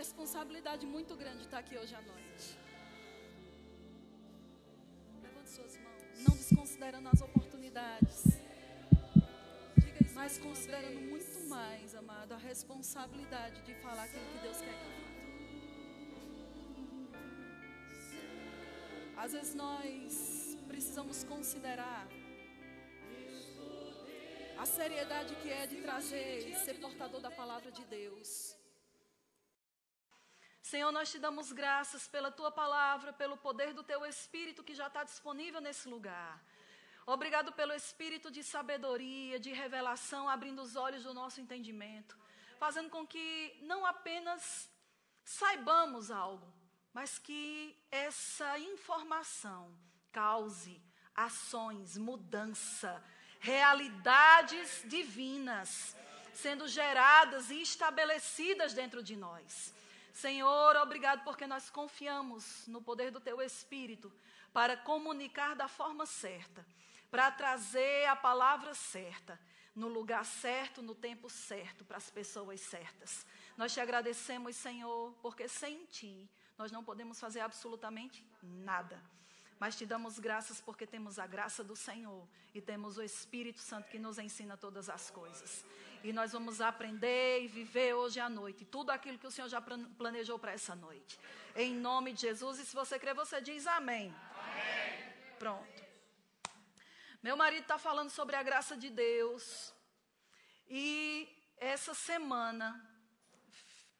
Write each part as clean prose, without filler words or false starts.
responsabilidade muito grande estar aqui hoje à noite. Levante suas mãos, não desconsiderando as oportunidades, mas considerando muito mais, amado, a responsabilidade de falar aquilo que Deus quer que eu fale. Às vezes nós precisamos considerar a seriedade que é de trazer e ser portador da palavra de Deus. Senhor, nós te damos graças pela tua palavra, pelo poder do teu Espírito que já está disponível nesse lugar. Obrigado pelo Espírito de sabedoria, de revelação, abrindo os olhos do nosso entendimento, fazendo com que não apenas saibamos algo, mas que essa informação cause ações, mudança, realidades divinas, sendo geradas e estabelecidas dentro de nós. Senhor, obrigado porque nós confiamos no poder do teu Espírito para comunicar da forma certa, para trazer a palavra certa, no lugar certo, no tempo certo, para as pessoas certas. Nós te agradecemos, Senhor, porque sem ti nós não podemos fazer absolutamente nada. Mas te damos graças porque temos a graça do Senhor e temos o Espírito Santo que nos ensina todas as coisas. E nós vamos aprender e viver hoje à noite tudo aquilo que o Senhor já planejou para essa noite. Em nome de Jesus. E se você crê, você diz amém. Amém. Pronto. Meu marido está falando sobre a graça de Deus. E essa semana,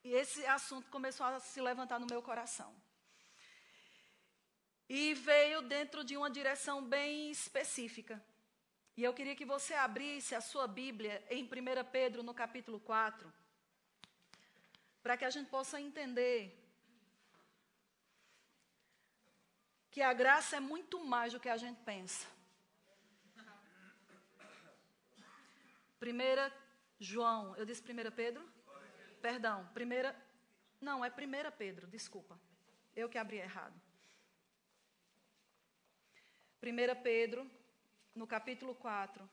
esse assunto começou a se levantar no meu coração. E veio dentro de uma direção bem específica. E eu queria que você abrisse a sua Bíblia em 1 Pedro, no capítulo 4, para que a gente possa entender que a graça é muito mais do que a gente pensa. 1 João, eu disse 1 Pedro? Perdão, não, é 1 Pedro, desculpa. Eu que abri errado. 1 Pedro, no capítulo 4.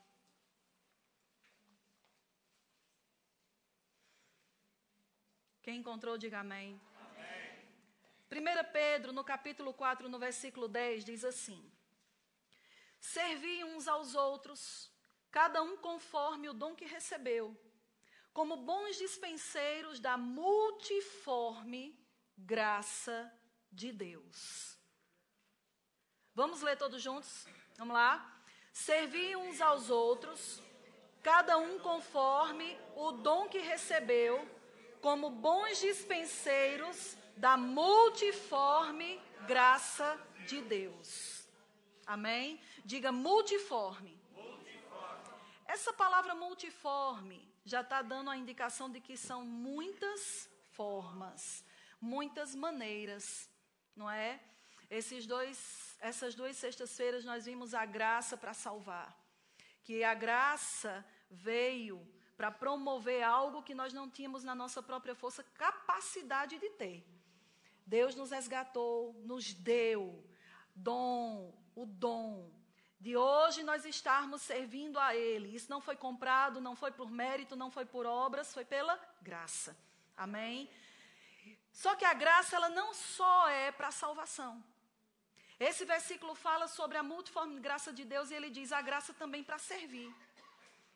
Quem encontrou, diga amém. Amém. 1 Pedro, no capítulo 4, no versículo 10, diz assim: servi uns aos outros, cada um conforme o dom que recebeu, como bons dispenseiros da multiforme graça de Deus. Vamos ler todos juntos? Vamos lá? Servi uns aos outros, cada um conforme o dom que recebeu, como bons dispenseiros da multiforme graça de Deus. Amém? Diga multiforme. Essa palavra multiforme já está dando a indicação de que são muitas formas, muitas maneiras, não é? Essas duas sextas-feiras nós vimos a graça para salvar. Que a graça veio para promover algo que nós não tínhamos na nossa própria força capacidade de ter. Deus nos resgatou, nos deu o dom de hoje nós estarmos servindo a Ele. Isso não foi comprado, não foi por mérito, não foi por obras, foi pela graça. Amém? Só que a graça, ela não só é para a salvação. Esse versículo fala sobre a multiforme graça de Deus e ele diz a graça também para servir.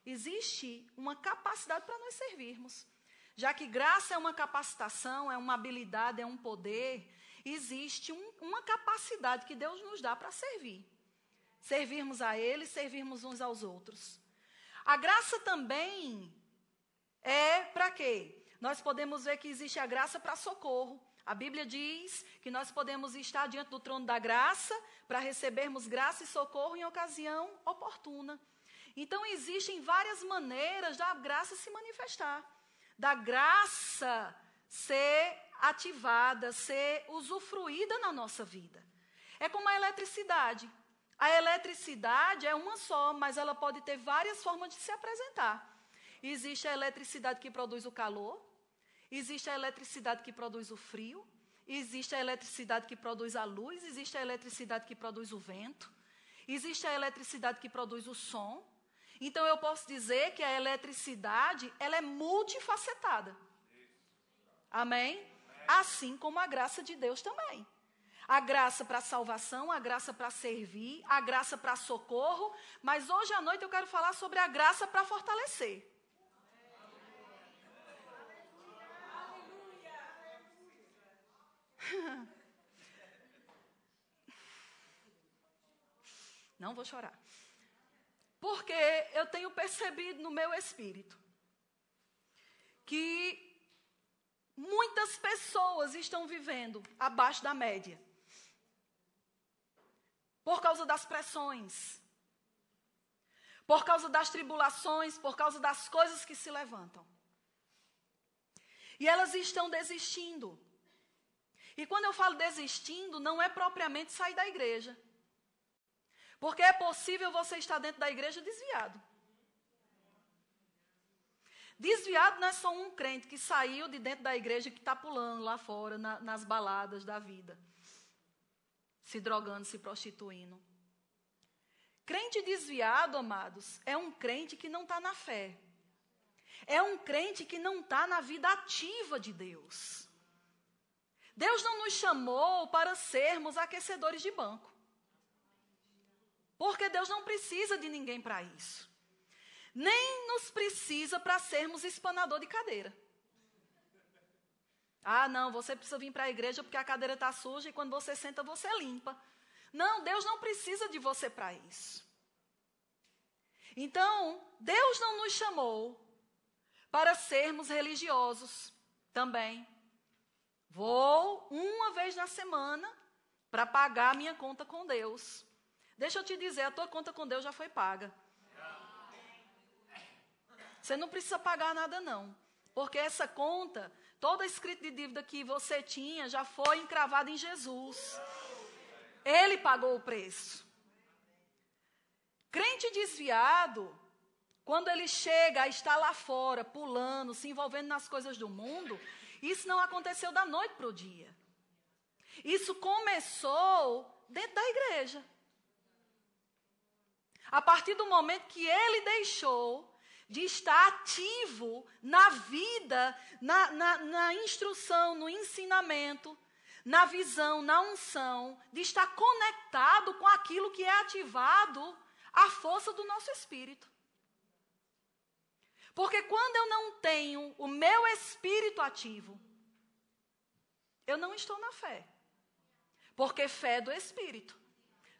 Existe uma capacidade para nós servirmos. Já que graça é uma capacitação, é uma habilidade, é um poder, existe uma capacidade que Deus nos dá para servir. Servirmos a Ele, servirmos uns aos outros. A graça também é para quê? Nós podemos ver que existe a graça para socorro. A Bíblia diz que nós podemos estar diante do trono da graça para recebermos graça e socorro em ocasião oportuna. Então, existem várias maneiras da graça se manifestar, da graça ser ativada, ser usufruída na nossa vida. É como a eletricidade. A eletricidade é uma só, mas ela pode ter várias formas de se apresentar. Existe a eletricidade que produz o calor, existe a eletricidade que produz o frio, existe a eletricidade que produz a luz, existe a eletricidade que produz o vento, existe a eletricidade que produz o som. Então, eu posso dizer que a eletricidade, ela é multifacetada. Amém? assim como a graça de Deus também. A graça para salvação, a graça para servir, a graça para socorro, mas hoje à noite eu quero falar sobre a graça para fortalecer. Não vou chorar. Porque eu tenho percebido no meu espírito que muitas pessoas estão vivendo abaixo da média. Por causa das pressões. Por causa das tribulações, por causa das coisas que se levantam. E elas estão desistindo. E quando eu falo desistindo, não é propriamente sair da igreja. Porque é possível você estar dentro da igreja desviado. Desviado não é só um crente que saiu de dentro da igreja e que está pulando lá fora, nas baladas da vida. Se drogando, se prostituindo. Crente desviado, amados, é um crente que não está na fé. É um crente que não está na vida ativa de Deus. Deus não nos chamou para sermos aquecedores de banco. Porque Deus não precisa de ninguém para isso. Nem nos precisa para sermos espanador de cadeira. Ah, não, você precisa vir para a igreja porque a cadeira está suja e quando você senta, você limpa. Não, Deus não precisa de você para isso. Então, Deus não nos chamou para sermos religiosos também. Vou uma vez na semana para pagar a minha conta com Deus. Deixa eu te dizer, a tua conta com Deus já foi paga. Você não precisa pagar nada não, porque essa conta, toda a escrita de dívida que você tinha já foi encravada em Jesus. Ele pagou o preço. Crente desviado, quando ele chega a estar lá fora, pulando, se envolvendo nas coisas do mundo, isso não aconteceu da noite para o dia. Isso começou dentro da igreja. A partir do momento que ele deixou de estar ativo na vida, na instrução, no ensinamento, na visão, na unção, de estar conectado com aquilo que é ativado, a força do nosso espírito. Porque quando eu não tenho o meu espírito ativo, eu não estou na fé. Porque fé é do espírito.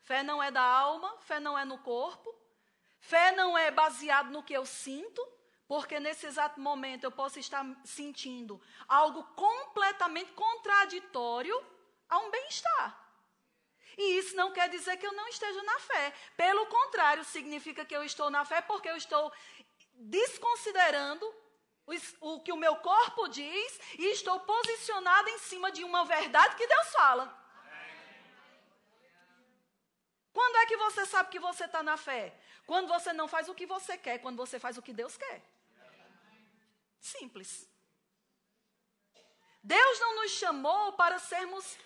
Fé não é da alma, fé não é no corpo. Fé não é baseado no que eu sinto, porque nesse exato momento eu posso estar sentindo algo completamente contraditório a um bem-estar. E isso não quer dizer que eu não esteja na fé. Pelo contrário, significa que eu estou na fé porque eu estou desconsiderando o que o meu corpo diz e estou posicionada em cima de uma verdade que Deus fala. Quando é que você sabe que você está na fé? Quando você não faz o que você quer, quando você faz o que Deus quer. Simples. Deus não nos chamou para sermos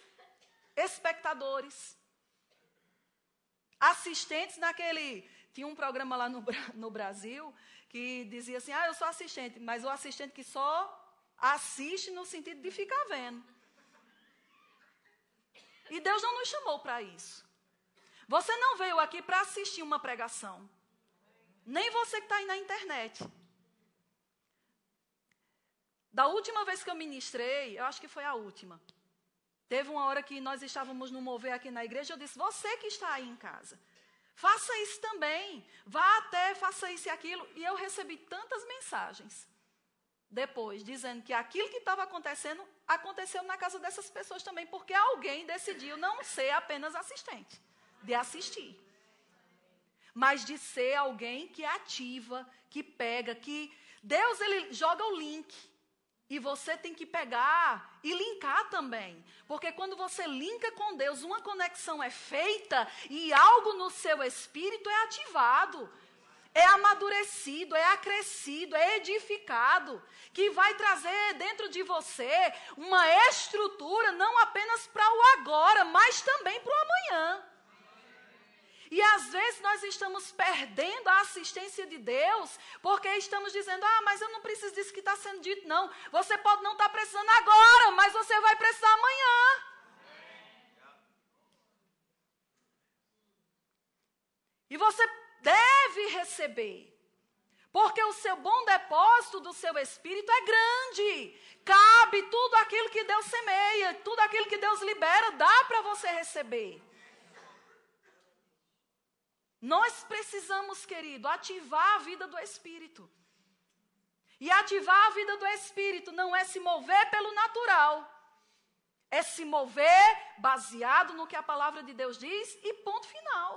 espectadores, assistentes naquele... Tinha um programa lá no Brasil que dizia assim, eu sou assistente, mas o assistente que só assiste no sentido de ficar vendo. E Deus não nos chamou para isso. Você não veio aqui para assistir uma pregação. Nem você que está aí na internet. Da última vez que eu ministrei, eu acho que foi a última. Teve uma hora que nós estávamos no mover aqui na igreja, eu disse, você que está aí em casa, faça isso também. Vá até, faça isso e aquilo. E eu recebi tantas mensagens depois, dizendo que aquilo que estava acontecendo, aconteceu na casa dessas pessoas também, porque alguém decidiu não ser apenas assistente. De assistir, mas de ser alguém que ativa, que pega, que Deus ele joga o link e você tem que pegar e linkar também, porque quando você linka com Deus, uma conexão é feita e algo no seu espírito é ativado, é amadurecido, é acrescido, é edificado, que vai trazer dentro de você uma estrutura não apenas para o agora, mas também para o amanhã. E às vezes nós estamos perdendo a assistência de Deus, porque estamos dizendo, mas eu não preciso disso que está sendo dito, não. Você pode não estar precisando agora, mas você vai E você deve receber. Porque o seu bom depósito do seu espírito é grande. Cabe tudo aquilo que Deus semeia, tudo aquilo que Deus libera, dá para você receber. Nós precisamos, querido, ativar a vida do Espírito. E ativar a vida do Espírito não é se mover pelo natural. É se mover baseado no que a palavra de Deus diz e ponto final.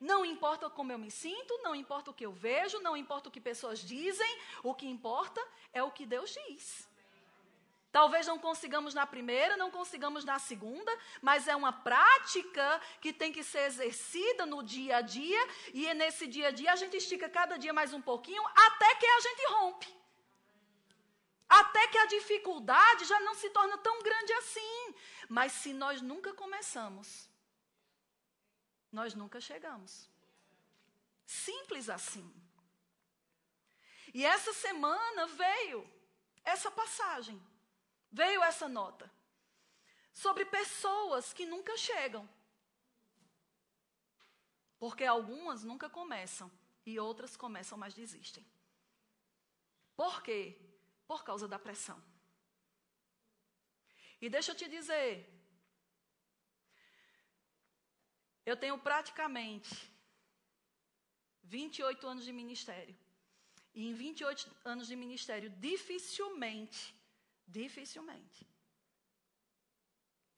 Não importa como eu me sinto, não importa o que eu vejo, não importa o que pessoas dizem, o que importa é o que Deus diz. Talvez não consigamos na primeira, não consigamos na segunda, mas é uma prática que tem que ser exercida no dia a dia, e nesse dia a dia a gente estica cada dia mais um pouquinho, até que a gente rompe. Até que a dificuldade já não se torna tão grande assim. Mas se nós nunca começamos, nós nunca chegamos. Simples assim. E essa semana veio essa passagem. Veio essa nota sobre pessoas que nunca chegam. Porque algumas nunca começam e outras começam, mas desistem. Por quê? Por causa da pressão. E deixa eu te dizer, eu tenho praticamente 28 anos de ministério. E em 28 anos de ministério, dificilmente,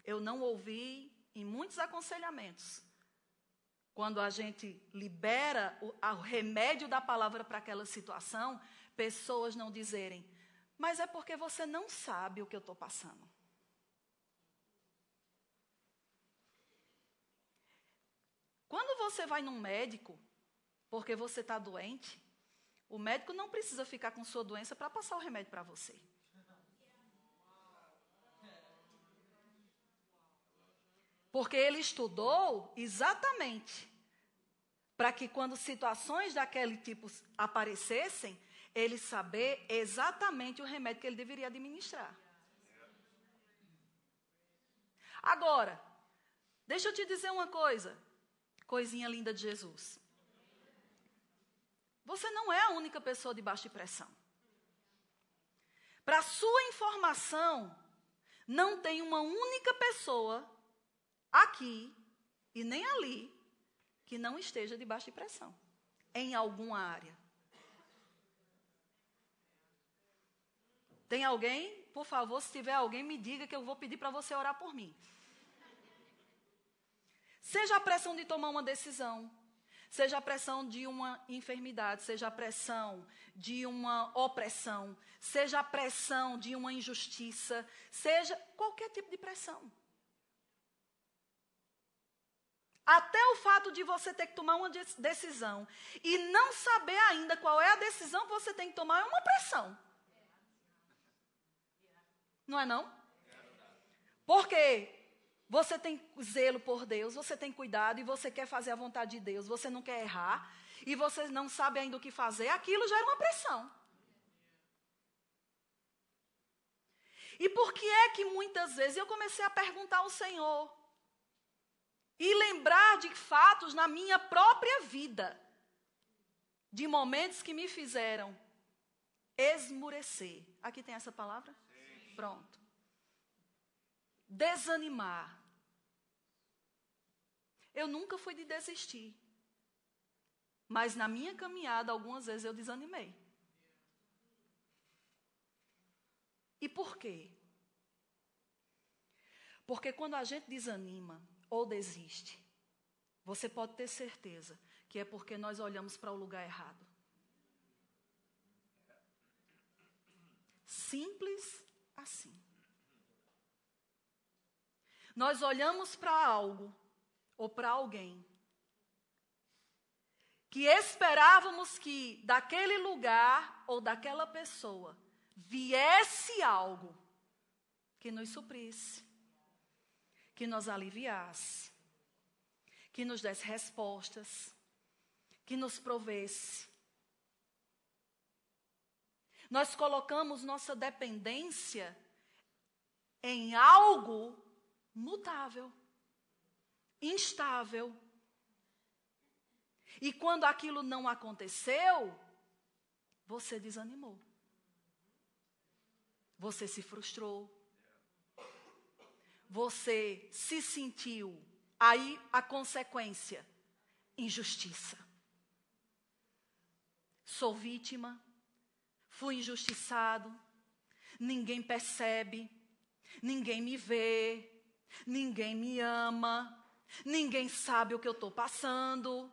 eu não ouvi em muitos aconselhamentos, quando a gente libera o remédio da palavra para aquela situação, pessoas não dizerem, mas é porque você não sabe o que eu estou passando. Quando você vai num médico, porque você está doente, o médico não precisa ficar com sua doença para passar o remédio para você. Porque ele estudou exatamente para que quando situações daquele tipo aparecessem, ele saber exatamente o remédio que ele deveria administrar. Agora, deixa eu te dizer uma coisa, coisinha linda de Jesus. Você não é a única pessoa debaixo de pressão. Para sua informação, não tem uma única pessoa aqui e nem ali que não esteja debaixo de pressão, em alguma área. Tem alguém? Por favor, se tiver alguém, me diga que eu vou pedir para você orar por mim. Seja a pressão de tomar uma decisão, seja a pressão de uma enfermidade, seja a pressão de uma opressão, seja a pressão de uma injustiça, seja qualquer tipo de pressão. Até o fato de você ter que tomar uma decisão e não saber ainda qual é a decisão que você tem que tomar é uma pressão. Não é não? Porque você tem zelo por Deus, você tem cuidado e você quer fazer a vontade de Deus, você não quer errar e você não sabe ainda o que fazer, aquilo já é uma pressão. E por que é que muitas vezes eu comecei a perguntar ao Senhor e lembrar de fatos na minha própria vida, de momentos que me fizeram esmurecer. Aqui tem essa palavra? Sim. Pronto. Desanimar. Eu nunca fui de desistir. Mas na minha caminhada, algumas vezes eu desanimei. E por quê? Porque quando a gente desanima ou desiste, você pode ter certeza que é porque nós olhamos para o lugar errado. Simples assim. Nós olhamos para algo ou para alguém que esperávamos que daquele lugar ou daquela pessoa viesse algo que nos suprisse, que nos aliviasse, que nos desse respostas, que nos provesse. Nós colocamos nossa dependência em algo mutável, instável. E quando aquilo não aconteceu, você desanimou. Você se frustrou. Você se sentiu. Aí a consequência, injustiça. Sou vítima, fui injustiçado, ninguém percebe, ninguém me vê, ninguém me ama, ninguém sabe o que eu estou passando.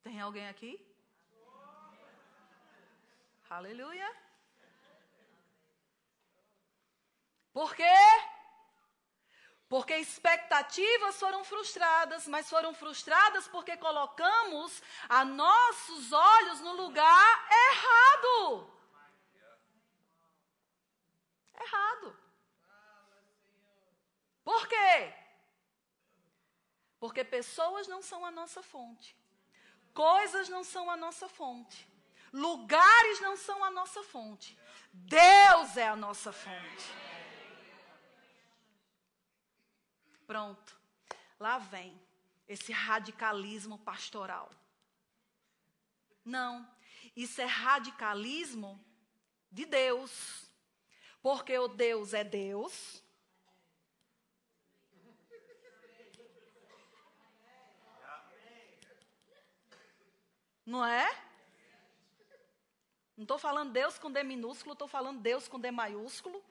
Tem alguém aqui? Aleluia. Por quê? Porque expectativas foram frustradas, mas foram frustradas porque colocamos a nossos olhos no lugar errado. Errado. Por quê? Porque pessoas não são a nossa fonte. Coisas não são a nossa fonte. Lugares não são a nossa fonte. Deus é a nossa fonte. Pronto. Lá vem esse radicalismo pastoral. Não. Isso é radicalismo de Deus. Porque o Deus é Deus. Não é? Não estou falando Deus com D minúsculo, estou falando Deus com D maiúsculo.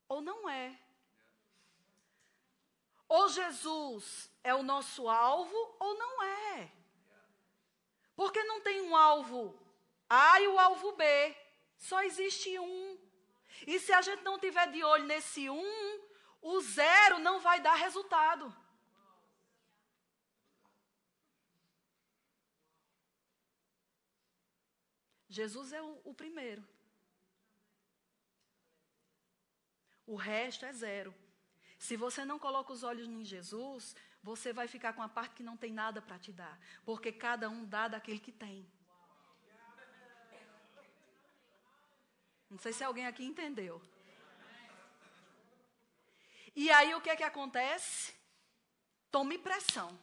Ou não é? Ou Jesus é o nosso alvo, ou não é. Porque não tem um alvo A e o alvo B. Só existe um. E se a gente não tiver de olho nesse um, o zero não vai dar resultado. Jesus é o primeiro. O resto é zero. Se você não coloca os olhos em Jesus, você vai ficar com a parte que não tem nada para te dar. Porque cada um dá daquele que tem. Não sei se alguém aqui entendeu. E aí o que é que acontece? Tome pressão.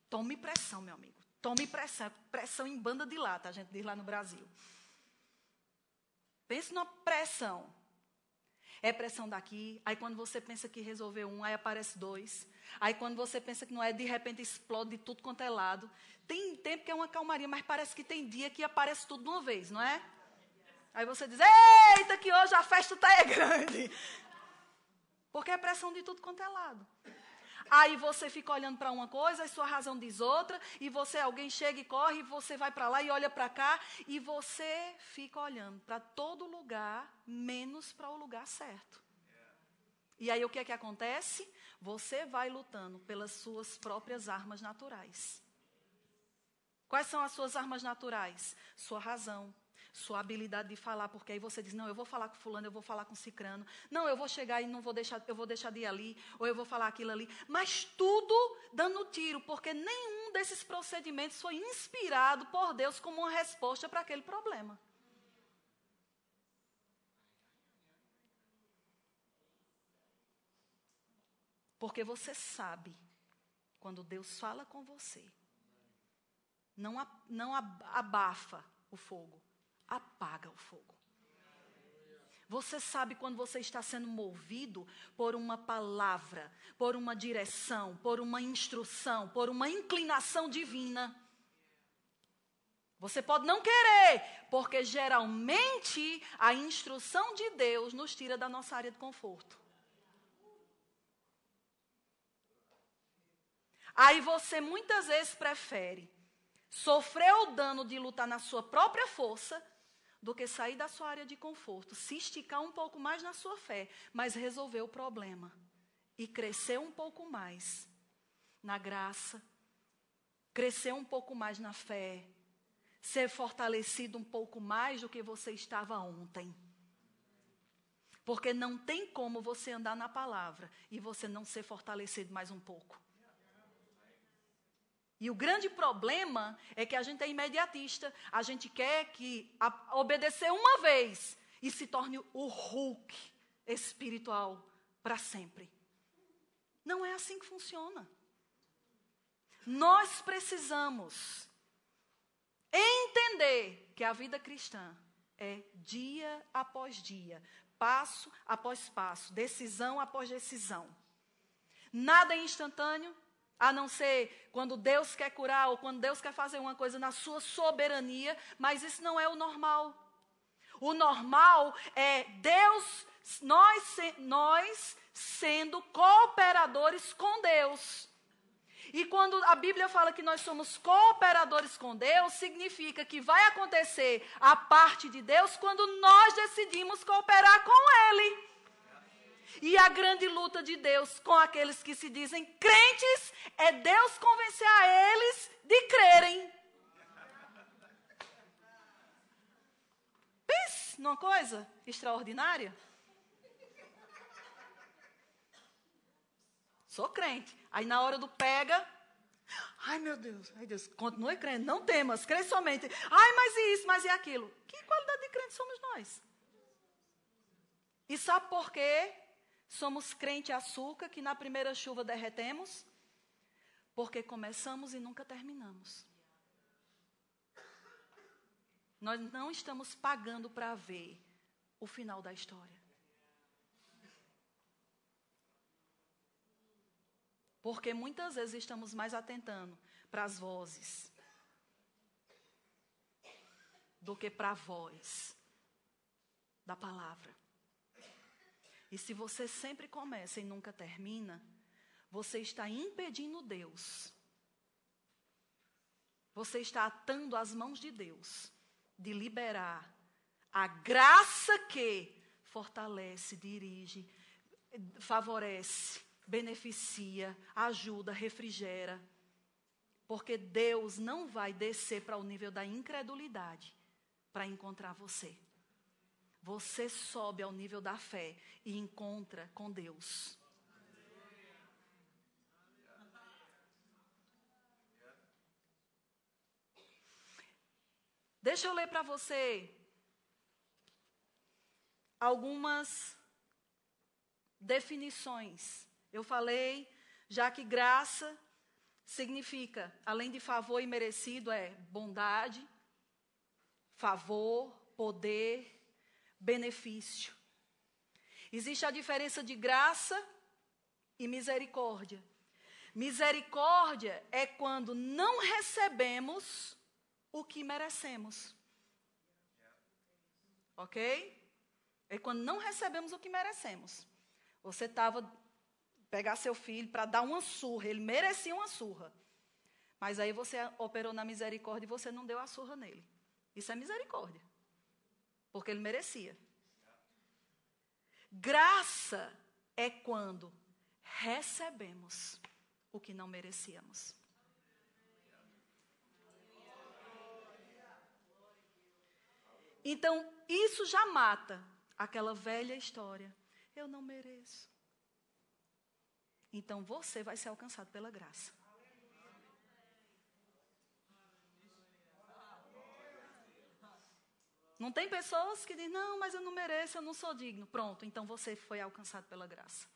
Tome pressão, meu amigo. Tome pressão. Pressão em banda de lata, a gente diz lá no Brasil. Pense numa pressão. É pressão daqui, aí quando você pensa que resolveu um, aí aparece dois. Aí quando você pensa que não é, de repente explode de tudo quanto é lado. Tem tempo que é uma calmaria, mas parece que tem dia que aparece tudo de uma vez, não é? Aí você diz, eita, que hoje a festa está grande. Porque é pressão de tudo quanto é lado. Aí você fica olhando para uma coisa, a sua razão diz outra, e alguém chega e corre, e você vai para lá e olha para cá, e você fica olhando para todo lugar, menos para o lugar certo. E aí o que é que acontece? Você vai lutando pelas suas próprias armas naturais. Quais são as suas armas naturais? Sua razão. Sua habilidade de falar, porque aí você diz, não, eu vou falar com fulano, eu vou falar com cicrano. Não, eu vou chegar e não vou deixar, eu vou deixar de ir ali, ou eu vou falar aquilo ali. Mas tudo dando tiro, porque nenhum desses procedimentos foi inspirado por Deus como uma resposta para aquele problema. Porque você sabe, quando Deus fala com você, não abafa o fogo. Apaga o fogo. Você sabe quando você está sendo movido por uma palavra, por uma direção, por uma instrução, por uma inclinação divina. Você pode não querer, porque geralmente a instrução de Deus nos tira da nossa área de conforto. Aí você muitas vezes prefere sofrer o dano de lutar na sua própria força do que sair da sua área de conforto, se esticar um pouco mais na sua fé, mas resolver o problema e crescer um pouco mais na graça, crescer um pouco mais na fé, ser fortalecido um pouco mais do que você estava ontem. Porque não tem como você andar na palavra e você não ser fortalecido mais um pouco. E o grande problema é que a gente é imediatista. A gente quer obedecer uma vez e se torne o Hulk espiritual para sempre. Não é assim que funciona. Nós precisamos entender que a vida cristã é dia após dia, passo após passo, decisão após decisão. Nada é instantâneo, a não ser quando Deus quer curar ou quando Deus quer fazer uma coisa na sua soberania, mas isso não é o normal. O normal é Deus, nós sendo cooperadores com Deus. E quando a Bíblia fala que nós somos cooperadores com Deus, significa que vai acontecer a parte de Deus quando nós decidimos cooperar com Ele. E a grande luta de Deus com aqueles que se dizem crentes é Deus convencer a eles de crerem. Pense numa coisa extraordinária. Sou crente. Aí na hora do pega, ai meu Deus, ai Deus, continue crendo, não temas, crê somente. Ai, mas isso, mas e aquilo. Que qualidade de crente somos nós? E sabe por quê? Somos crente açúcar, que na primeira chuva derretemos? Porque começamos e nunca terminamos. Nós não estamos pagando para ver o final da história. Porque muitas vezes estamos mais atentando para as vozes do que para a voz da palavra. E se você sempre começa e nunca termina, você está impedindo Deus. Você está atando as mãos de Deus de liberar a graça que fortalece, dirige, favorece, beneficia, ajuda, refrigera. Porque Deus não vai descer para o nível da incredulidade para encontrar você. Você sobe ao nível da fé e encontra com Deus. Deixa eu ler para você algumas definições. Eu falei, já que graça significa, além de favor e merecido, é bondade, favor, poder, benefício. Existe a diferença de graça e misericórdia. Misericórdia é quando não recebemos o que merecemos. Ok? É quando não recebemos o que merecemos. Você estava pegar seu filho para dar uma surra, ele merecia uma surra. Mas aí você operou na misericórdia e você não deu a surra nele. Isso é misericórdia. Porque ele merecia. Graça é quando recebemos o que não merecíamos. Então, isso já mata aquela velha história. Eu não mereço. Então, você vai ser alcançado pela graça. Não tem pessoas que dizem, não, mas eu não mereço, eu não sou digno. Pronto, então você foi alcançado pela graça.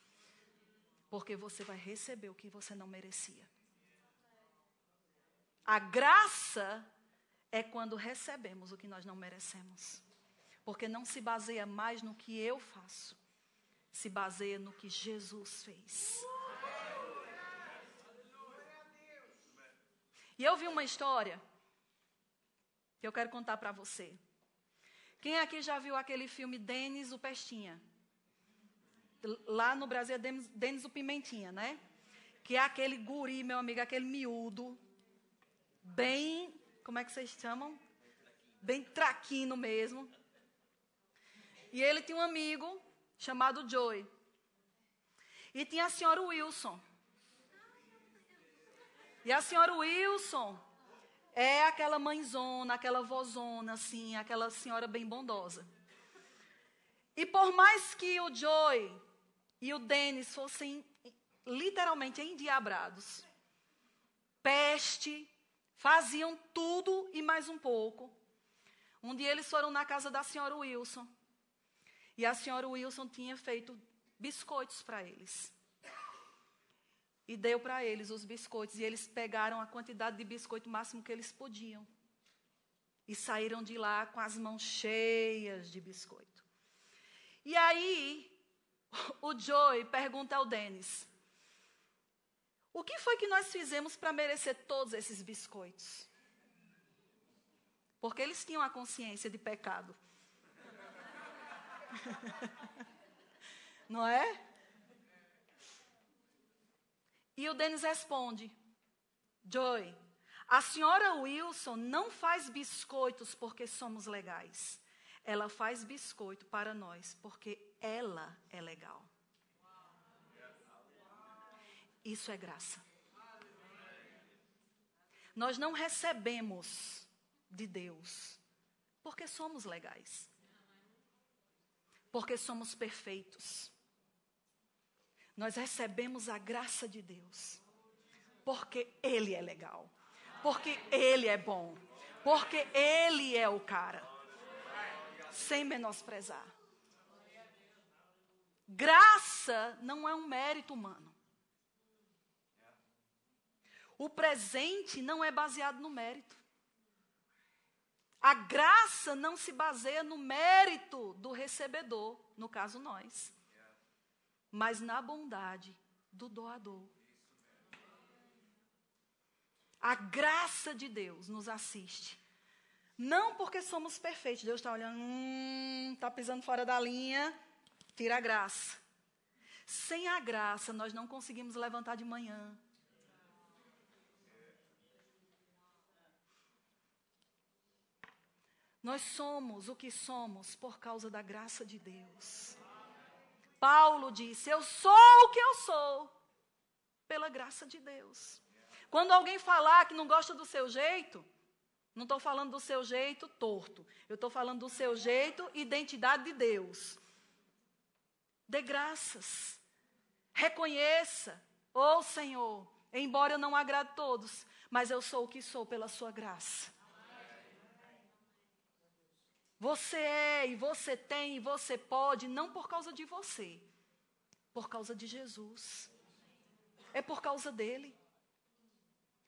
Porque você vai receber o que você não merecia. A graça é quando recebemos o que nós não merecemos. Porque não se baseia mais no que eu faço. Se baseia no que Jesus fez. E eu vi uma história que eu quero contar para você. Quem aqui já viu aquele filme Denis o Pestinha? Lá no Brasil é Denis o Pimentinha, né? Que é aquele guri, meu amigo, aquele miúdo, bem, como é que vocês chamam? Bem traquino mesmo. E ele tinha um amigo chamado Joey. E tinha a senhora Wilson. E a senhora Wilson é aquela mãezona, aquela vozona, assim, aquela senhora bem bondosa. E por mais que o Joey e o Denis fossem literalmente endiabrados, peste, faziam tudo e mais um pouco. Um dia eles foram na casa da senhora Wilson. E a senhora Wilson tinha feito biscoitos para eles. e deu para eles os biscoitos. E eles pegaram a quantidade de biscoito máximo que eles podiam. E saíram de lá com as mãos cheias de biscoito. E aí, o Joey pergunta ao Dennis: o que foi que nós fizemos para merecer todos esses biscoitos? Porque eles tinham a consciência de pecado. Não é? E o Dennis responde: Joey, a senhora Wilson não faz biscoitos porque somos legais. Ela faz biscoito para nós porque ela é legal. Isso é graça. Nós não recebemos de Deus porque somos legais. Porque somos perfeitos. Nós recebemos a graça de Deus porque Ele é legal. Porque Ele é bom. Porque Ele é o cara. Sem menosprezar. Graça não é um mérito humano. O presente não é baseado no mérito. A graça não se baseia no mérito do recebedor, no caso nós, mas na bondade do doador. A graça de Deus nos assiste. Não porque somos perfeitos. Deus está olhando, está pisando fora da linha, tira a graça. Sem a graça, nós não conseguimos levantar de manhã. Nós somos o que somos por causa da graça de Deus. Paulo disse: eu sou o que eu sou pela graça de Deus. Quando alguém falar que não gosta do seu jeito, não estou falando do seu jeito torto. Eu estou falando do seu jeito, identidade de Deus. Dê graças. Reconheça. Ô Senhor, embora eu não agrade a todos, mas eu sou o que sou pela sua graça. Você é, e você tem, e você pode, não por causa de você. Por causa de Jesus. É por causa dele.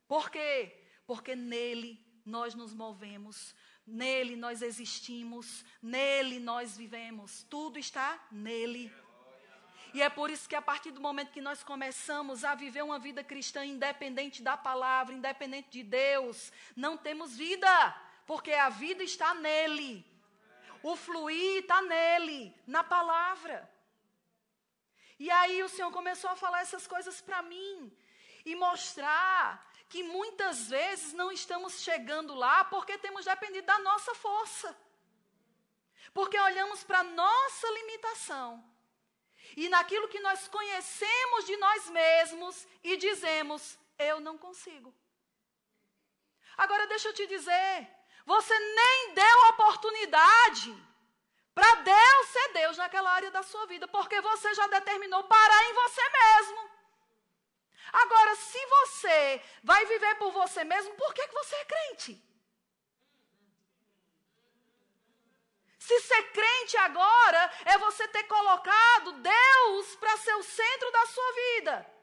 Por quê? Porque nele nós nos movemos, nele nós existimos, nele nós vivemos. Tudo está nele. E é por isso que a partir do momento que nós começamos a viver uma vida cristã independente da palavra, independente de Deus, não temos vida, porque a vida está nele. O fluir está nele, na palavra. E aí o Senhor começou a falar essas coisas para mim e mostrar que muitas vezes não estamos chegando lá porque temos dependido da nossa força. Porque olhamos para a nossa limitação e naquilo que nós conhecemos de nós mesmos e dizemos: eu não consigo. Agora deixa eu te dizer, você nem deu oportunidade para Deus ser Deus naquela área da sua vida, porque você já determinou parar em você mesmo. Agora, se você vai viver por você mesmo, por que você é crente? Se ser crente agora é você ter colocado Deus para ser o centro da sua vida.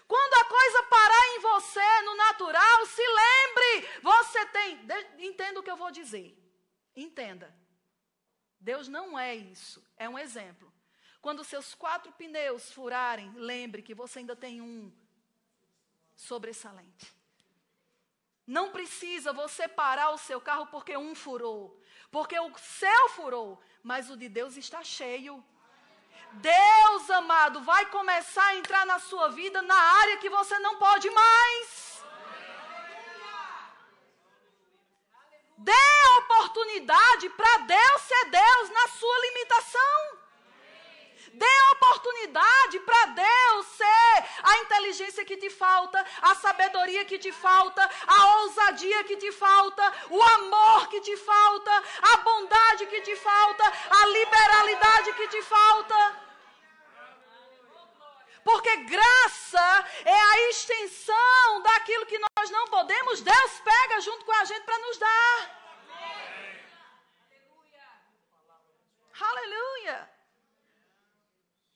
Quando a coisa parar em você, no natural, se lembre, você tem... Entenda o que eu vou dizer. Entenda. Deus não é isso. É um exemplo. Quando seus 4 pneus furarem, lembre que você ainda tem um sobressalente. Não precisa você parar o seu carro porque um furou. Porque o seu furou, mas o de Deus está cheio. Deus, amado, vai começar a entrar na sua vida na área que você não pode mais. Dê oportunidade para Deus ser Deus na sua limitação. Dê oportunidade para Deus ser a inteligência que te falta, a sabedoria que te falta, a ousadia que te falta, o amor que te falta, a bondade que te falta, a liberalidade que te falta. Porque graça é a extensão daquilo que nós não podemos, Deus pega junto com a gente para nos dar. Aleluia.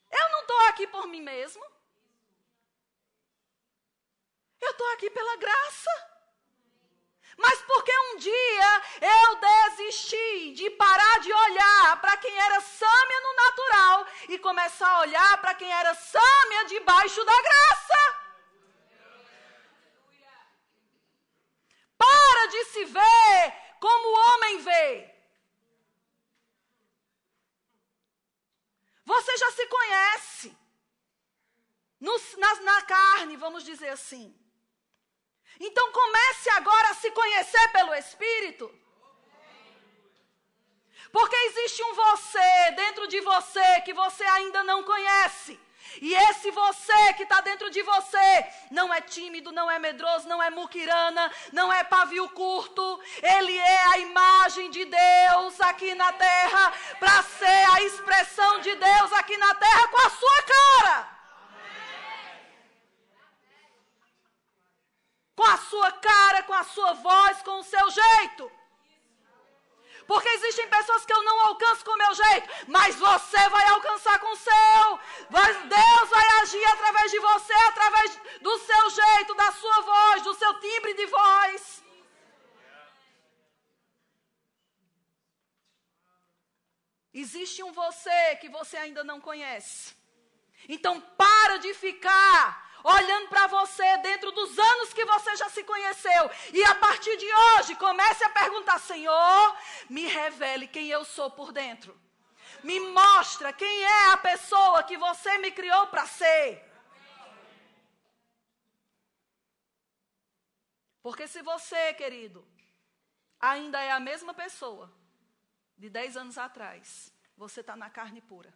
Eu não estou aqui por mim mesmo. aqui pela graça. Mas porque um dia eu desisti de parar de olhar para quem era sâmia no natural e começar a olhar para quem era sâmia debaixo da graça. Para de se ver como o homem vê. Você já se conhece na carne, vamos dizer assim. Então comece agora a se conhecer pelo Espírito. Porque existe um você dentro de você que você ainda não conhece. E esse você que está dentro de você não é tímido, não é medroso, não é muquirana, não é pavio curto. Ele é a imagem de Deus aqui na terra para ser a expressão de Deus aqui na terra com a sua cara. Com a sua cara, com a sua voz, com o seu jeito. Porque existem pessoas que eu não alcanço com o meu jeito, mas você vai alcançar com o seu. Deus vai agir através de você, através do seu jeito, da sua voz, do seu timbre de voz. Existe um você que você ainda não conhece. Então para de ficar olhando para você dentro dos anos que você já se conheceu. E a partir de hoje, comece a perguntar: Senhor, me revele quem eu sou por dentro. Me mostra quem é a pessoa que você me criou para ser. Porque se você, querido, ainda é a mesma pessoa de 10 anos atrás, você está na carne pura.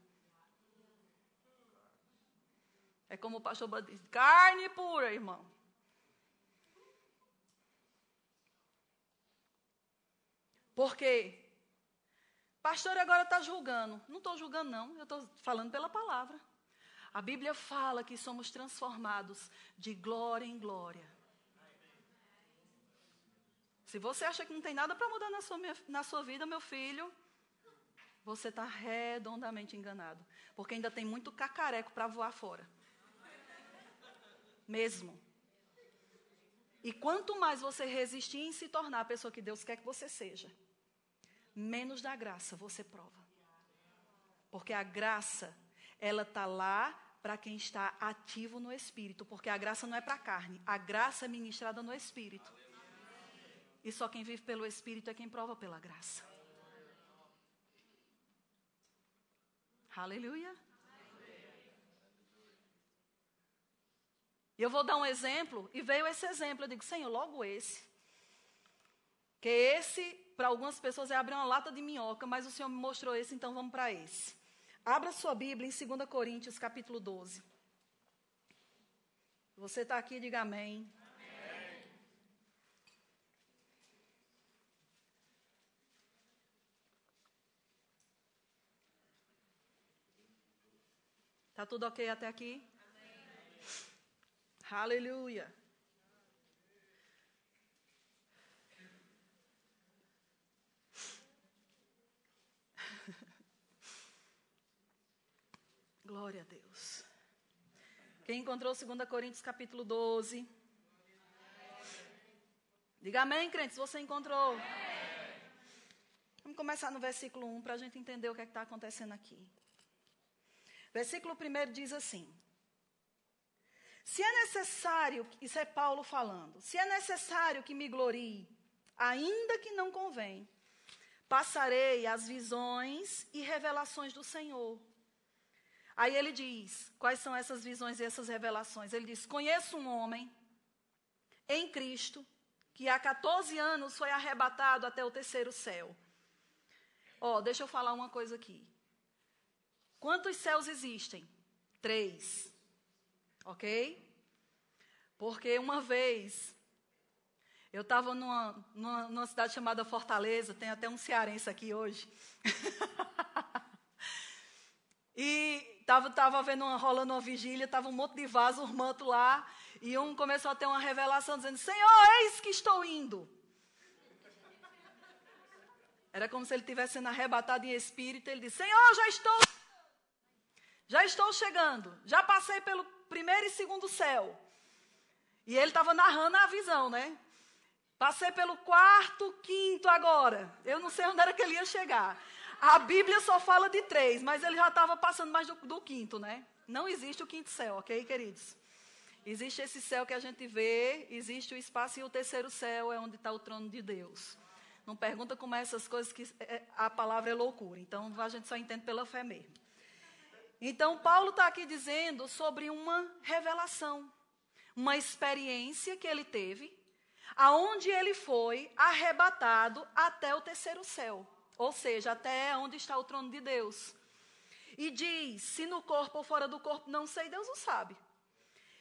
É como o pastor Bando diz: carne pura, irmão. Por quê? Pastor agora está julgando. Não estou julgando, não. Eu estou falando pela palavra. A Bíblia fala que somos transformados de glória em glória. Se você acha que não tem nada para mudar na sua vida, meu filho, você está redondamente enganado. Porque ainda tem muito cacareco para voar fora. Mesmo. E quanto mais você resistir em se tornar a pessoa que Deus quer que você seja, menos da graça você prova. Porque a graça, ela está lá para quem está ativo no Espírito. Porque a graça não é para a carne, a graça é ministrada no Espírito. E só quem vive pelo Espírito é quem prova pela graça. Aleluia. E eu vou dar um exemplo, e veio esse exemplo. Eu digo: Senhor, logo esse. Que esse, para algumas pessoas, é abrir uma lata de minhoca, mas o Senhor me mostrou esse, então vamos para esse. Abra sua Bíblia em 2 Coríntios, capítulo 12. Você está aqui, diga amém. Amém. Está tudo ok até aqui? Aleluia. Glória a Deus. Quem encontrou 2 Coríntios capítulo 12? Diga amém, crente, se você encontrou. Vamos começar no versículo 1 para a gente entender o que está acontecendo aqui. Versículo 1 diz assim: se é necessário, isso é Paulo falando, se é necessário que me glorie, ainda que não convém, passarei as visões e revelações do Senhor. Aí ele diz, quais são essas visões e essas revelações? Ele diz: conheço um homem em Cristo, que há 14 anos foi arrebatado até o 3º céu. Deixa eu falar uma coisa aqui. Quantos céus existem? 3. Ok? Porque uma vez, eu estava numa cidade chamada Fortaleza, tem até um cearense aqui hoje. E estava rolando uma vigília, estava um monte de vaso, um manto lá, e um começou a ter uma revelação dizendo: Senhor, eis que estou indo. Era como se ele estivesse sendo arrebatado em espírito. Ele disse: Senhor, já estou chegando, já passei pelo 1º e 2º céu. E ele estava narrando a visão, né? Passei pelo quarto, quinto agora. Eu não sei onde era que ele ia chegar. A Bíblia só fala de 3, mas ele já estava passando mais do quinto, né? Não existe o quinto céu, ok, queridos? Existe esse céu que a gente vê, existe o espaço e o terceiro céu é onde está o trono de Deus. Não pergunta como é essas coisas que a palavra é loucura. Então, a gente só entende pela fé mesmo. Então, Paulo está aqui dizendo sobre uma revelação, uma experiência que ele teve, aonde ele foi arrebatado até o terceiro céu, ou seja, até onde está o trono de Deus. E diz, se no corpo ou fora do corpo, não sei, Deus o sabe.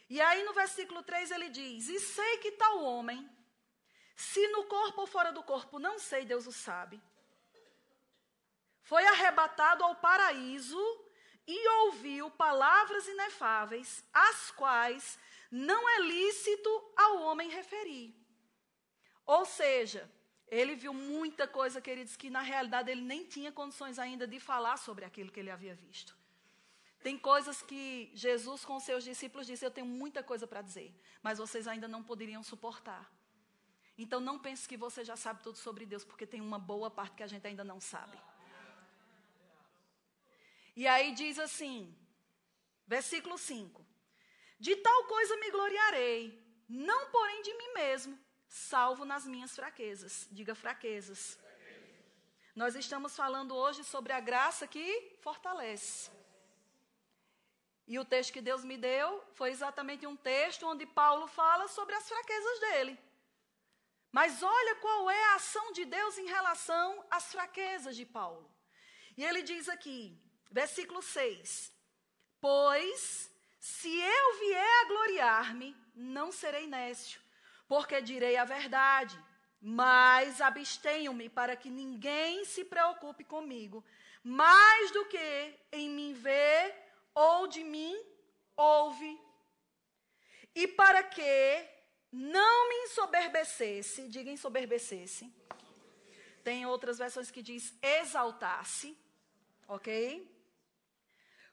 E aí no versículo 3 ele diz, e sei que tal homem, se no corpo ou fora do corpo, não sei, Deus o sabe, foi arrebatado ao paraíso e ouviu palavras inefáveis, as quais não é lícito ao homem referir. Ou seja, ele viu muita coisa, queridos, que na realidade ele nem tinha condições ainda de falar sobre aquilo que ele havia visto. Tem coisas que Jesus com seus discípulos disse, eu tenho muita coisa para dizer, mas vocês ainda não poderiam suportar. Então não pense que você já sabe tudo sobre Deus, porque tem uma boa parte que a gente ainda não sabe. E aí diz assim, versículo 5, de tal coisa me gloriarei, não porém de mim mesmo, salvo nas minhas fraquezas. Diga fraquezas. Nós estamos falando hoje sobre a graça que fortalece. E o texto que Deus me deu foi exatamente um texto onde Paulo fala sobre as fraquezas dele. Mas olha qual é a ação de Deus em relação às fraquezas de Paulo. E ele diz aqui, versículo 6, pois se eu vier a gloriar-me, não serei nécio, porque direi a verdade, mas abstenho-me para que ninguém se preocupe comigo, mais do que em mim vê ou de mim ouve. E para que não me ensoberbecesse, diga ensoberbecesse, tem outras versões que diz exaltasse, ok?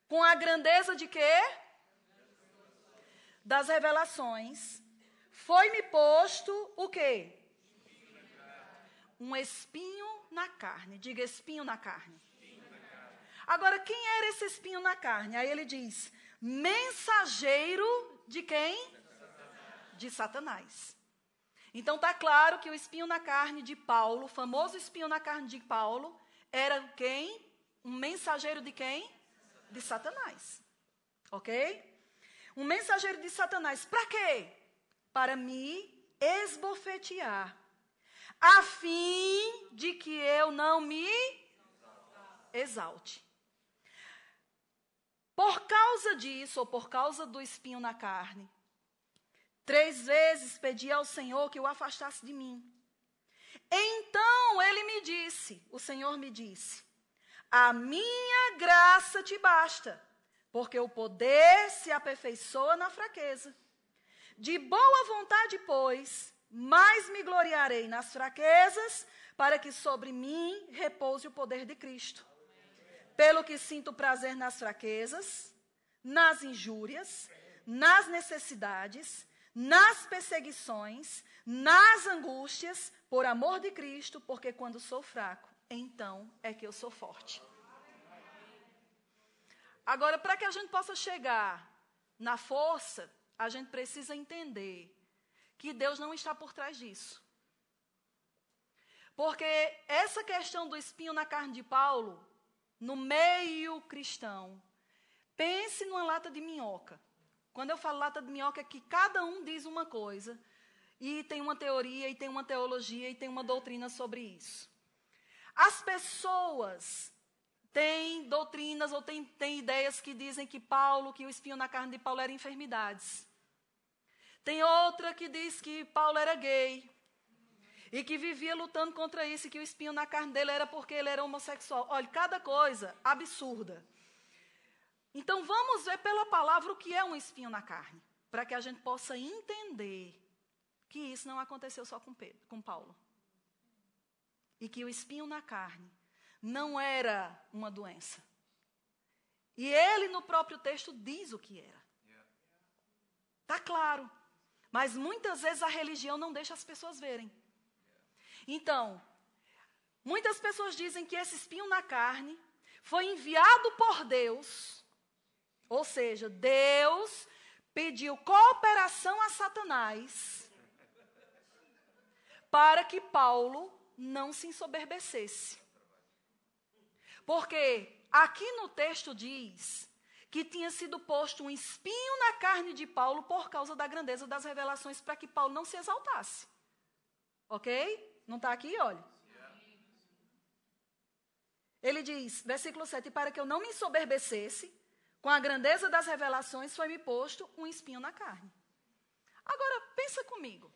Com a grandeza de quê? Das revelações, foi-me posto o quê? Um espinho na carne. Diga espinho na carne. Agora, quem era esse espinho na carne? Aí ele diz, mensageiro de quem? De Satanás. Então está claro que o espinho na carne de Paulo, o famoso espinho na carne de Paulo, era quem? Um mensageiro de quem? De Satanás. Ok? Um mensageiro de Satanás. Para quê? Para me esbofetear, a fim de que eu não me exalte. Por causa disso, ou por causa do espinho na carne, 3 vezes pedi ao Senhor que o afastasse de mim. Então ele me disse, o Senhor me disse, a minha graça te basta, porque o poder se aperfeiçoa na fraqueza. De boa vontade, pois, mais me gloriarei nas fraquezas, para que sobre mim repouse o poder de Cristo. Pelo que sinto prazer nas fraquezas, nas injúrias, nas necessidades, nas perseguições, nas angústias, por amor de Cristo, porque quando sou fraco, então é que eu sou forte. Agora, para que a gente possa chegar na força, a gente precisa entender que Deus não está por trás disso. Porque essa questão do espinho na carne de Paulo, no meio cristão, pense numa lata de minhoca. Quando eu falo lata de minhoca, é que cada um diz uma coisa, e tem uma teoria, e tem uma teologia, e tem uma doutrina sobre isso. As pessoas têm doutrinas ou têm ideias que dizem que o espinho na carne de Paulo era enfermidades. Tem outra que diz que Paulo era gay e que vivia lutando contra isso e que o espinho na carne dele era porque ele era homossexual. Olha, cada coisa absurda. Então vamos ver pela palavra o que é um espinho na carne, para que a gente possa entender que isso não aconteceu só com Paulo. E que o espinho na carne não era uma doença. E ele no próprio texto diz o que era. Está claro. Mas muitas vezes a religião não deixa as pessoas verem. Então, muitas pessoas dizem que esse espinho na carne foi enviado por Deus. Ou seja, Deus pediu cooperação a Satanás para que Paulo não se ensoberbecesse. Porque aqui no texto diz que tinha sido posto um espinho na carne de Paulo por causa da grandeza das revelações, para que Paulo não se exaltasse. Ok? Não está aqui? Olha. Ele diz, versículo 7, para que eu não me ensoberbecesse, com a grandeza das revelações foi-me posto um espinho na carne. Agora, pensa comigo.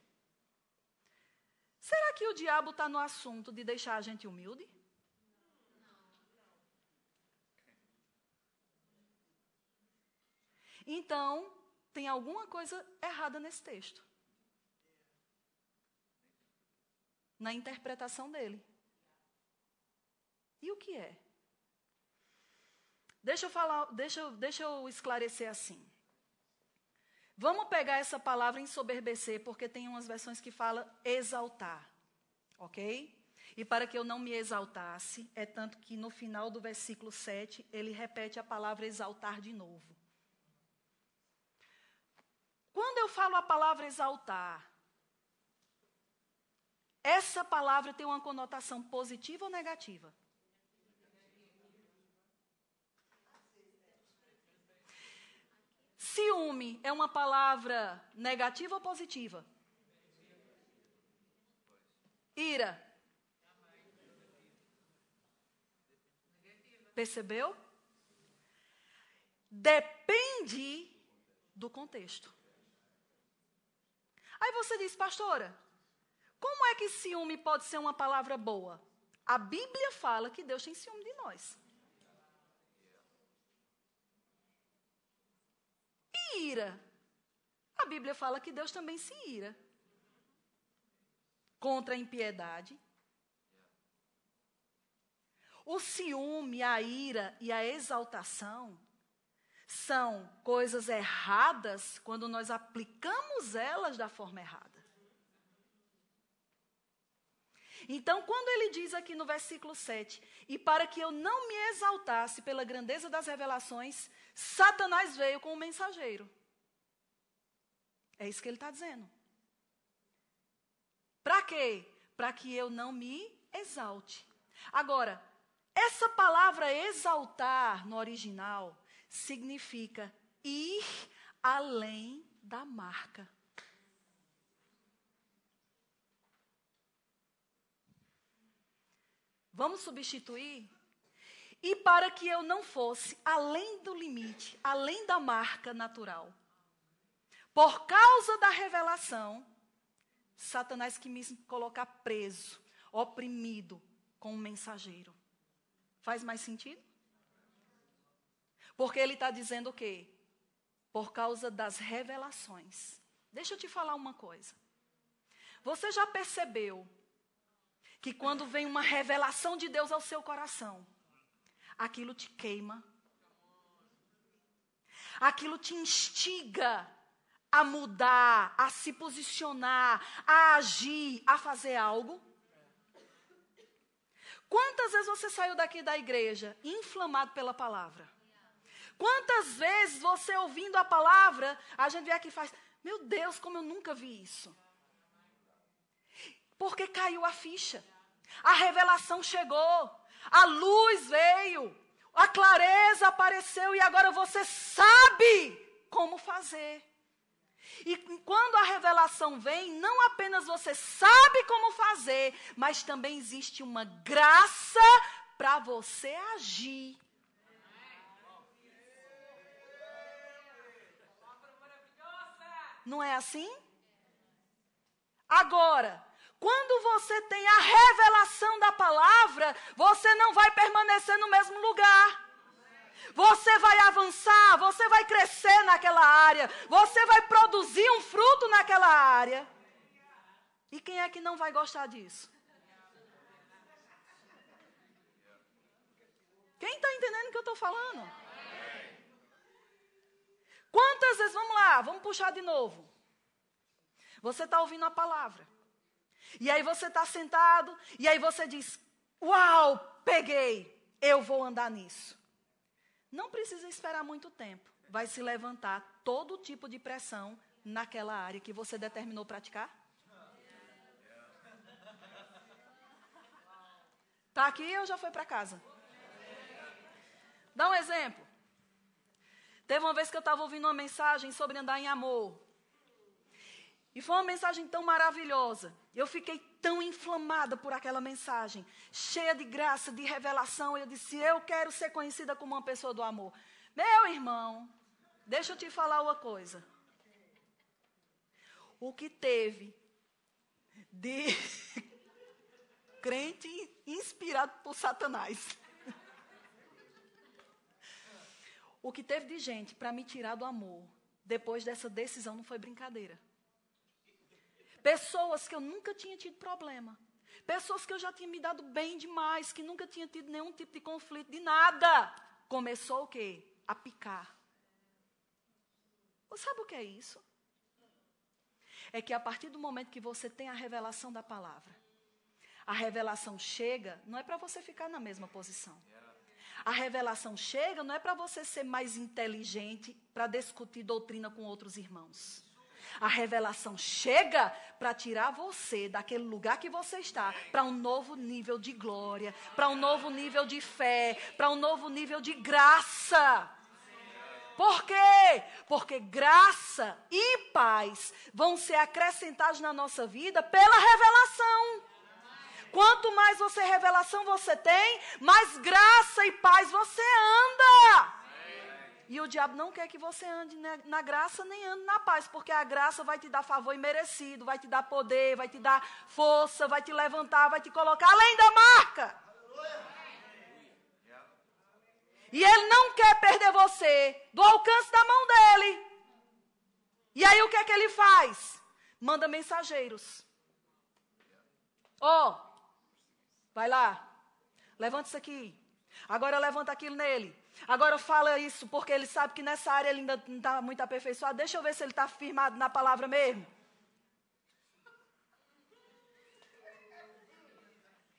Será que o diabo está no assunto de deixar a gente humilde? Então, tem alguma coisa errada nesse texto. Na interpretação dele. E o que é? Deixa eu esclarecer assim. Vamos pegar essa palavra ensoberbecer, porque tem umas versões que falam exaltar. Ok? E para que eu não me exaltasse, é tanto que no final do versículo 7, ele repete a palavra exaltar de novo. Quando eu falo a palavra exaltar, essa palavra tem uma conotação positiva ou negativa? Ciúme é uma palavra negativa ou positiva? Ira. Percebeu? Depende do contexto. Aí você diz, pastora, como é que ciúme pode ser uma palavra boa? A Bíblia fala que Deus tem ciúme de nós. E ira? A Bíblia fala que Deus também se ira contra a impiedade. O ciúme, a ira e a exaltação são coisas erradas quando nós aplicamos elas da forma errada. Então, quando ele diz aqui no versículo 7, e para que eu não me exaltasse pela grandeza das revelações, Satanás veio com o mensageiro. É isso que ele está dizendo. Para quê? Para que eu não me exalte. Agora, essa palavra exaltar no original significa ir além da marca. Vamos substituir? E para que eu não fosse além do limite, além da marca natural. Por causa da revelação, Satanás quis me colocar preso, oprimido com um mensageiro. Faz mais sentido? Porque ele está dizendo o quê? Por causa das revelações. Deixa eu te falar uma coisa. Você já percebeu que quando vem uma revelação de Deus ao seu coração, aquilo te queima? Aquilo te instiga a mudar, a se posicionar, a agir, a fazer algo? Quantas vezes você saiu daqui da igreja inflamado pela palavra? Quantas vezes você ouvindo a palavra, a gente vem aqui e faz, meu Deus, como eu nunca vi isso. Porque caiu a ficha. A revelação chegou. A luz veio. A clareza apareceu e agora você sabe como fazer. E quando a revelação vem, não apenas você sabe como fazer, mas também existe uma graça para você agir. Não é assim? Agora, quando você tem a revelação da palavra, você não vai permanecer no mesmo lugar. Você vai avançar, você vai crescer naquela área, você vai produzir um fruto naquela área. E quem é que não vai gostar disso? Quem está entendendo o que eu estou falando? Quantas vezes, vamos lá, vamos puxar de novo. Você está ouvindo a palavra. E aí você está sentado, e aí você diz, uau, peguei, eu vou andar nisso. Não precisa esperar muito tempo. Vai se levantar todo tipo de pressão naquela área que você determinou praticar. Está aqui ou já foi para casa? Dá um exemplo. Teve uma vez que eu estava ouvindo uma mensagem sobre andar em amor. E foi uma mensagem tão maravilhosa. Eu fiquei tão inflamada por aquela mensagem, cheia de graça, de revelação. Eu disse, eu quero ser conhecida como uma pessoa do amor. Meu irmão, deixa eu te falar uma coisa. O que teve de crente inspirado por Satanás. O que teve de gente para me tirar do amor, depois dessa decisão, não foi brincadeira. Pessoas que eu nunca tinha tido problema. Pessoas que eu já tinha me dado bem demais, que nunca tinha tido nenhum tipo de conflito, de nada. Começou o quê? A picar. Você sabe o que é isso? É que a partir do momento que você tem a revelação da palavra, a revelação chega, não é para você ficar na mesma posição. A revelação chega, não é para você ser mais inteligente, para discutir doutrina com outros irmãos. A revelação chega para tirar você daquele lugar que você está, para um novo nível de glória, para um novo nível de fé, para um novo nível de graça. Por quê? Porque graça e paz vão ser acrescentados na nossa vida pela revelação. Quanto mais revelação você tem, mais graça e paz você anda. E o diabo não quer que você ande na graça nem ande na paz, porque a graça vai te dar favor imerecido, vai te dar poder, vai te dar força, vai te levantar, vai te colocar além da marca. E ele não quer perder você do alcance da mão dele. E aí o que é que ele faz? Manda mensageiros. Vai lá, levanta isso aqui. Agora levanta aquilo nele. Agora fala isso, porque ele sabe que nessa área ele ainda não está muito aperfeiçoado. Deixa eu ver se ele está firmado na palavra mesmo.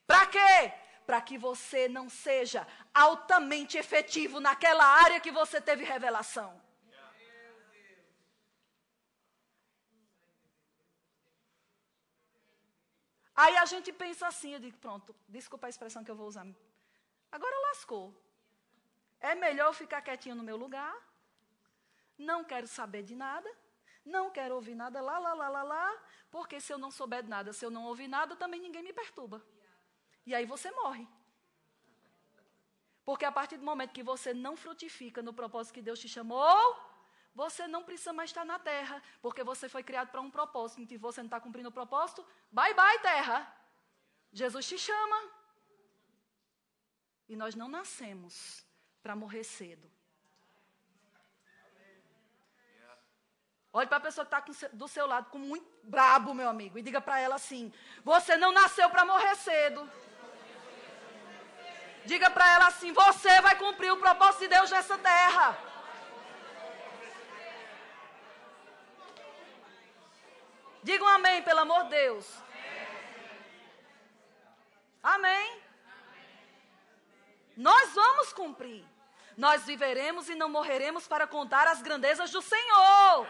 Para quê? Para que você não seja altamente efetivo naquela área que você teve revelação. Aí a gente pensa assim, eu digo, pronto, desculpa a expressão que eu vou usar. Agora lascou. É melhor eu ficar quietinho no meu lugar, não quero saber de nada, não quero ouvir nada lá, porque se eu não souber de nada, se eu não ouvir nada, também ninguém me perturba. E aí você morre. Porque a partir do momento que você não frutifica no propósito que Deus te chamou, você não precisa mais estar na terra, porque você foi criado para um propósito. E você não está cumprindo o propósito, bye bye terra. Jesus te chama. E nós não nascemos para morrer cedo. Olhe para a pessoa que está do seu lado com muito brabo, meu amigo, e diga para ela assim, você não nasceu para morrer cedo. Diga para ela assim, você vai cumprir o propósito de Deus nessa terra. Diga um amém, pelo amor de Deus. Amém. Nós vamos cumprir. Nós viveremos e não morreremos para contar as grandezas do Senhor.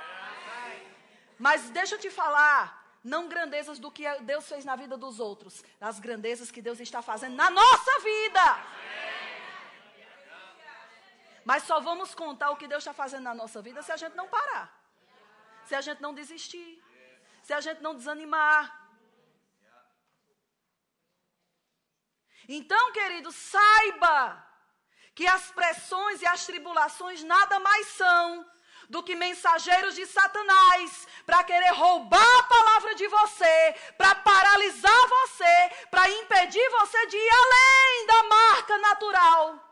Mas deixa eu te falar, não grandezas do que Deus fez na vida dos outros, as grandezas que Deus está fazendo na nossa vida. Mas só vamos contar o que Deus está fazendo na nossa vida se a gente não parar. Se a gente não desistir. Se a gente não desanimar. Então, querido, saiba que as pressões e as tribulações nada mais são do que mensageiros de Satanás para querer roubar a palavra de você, para paralisar você, para impedir você de ir além da marca natural.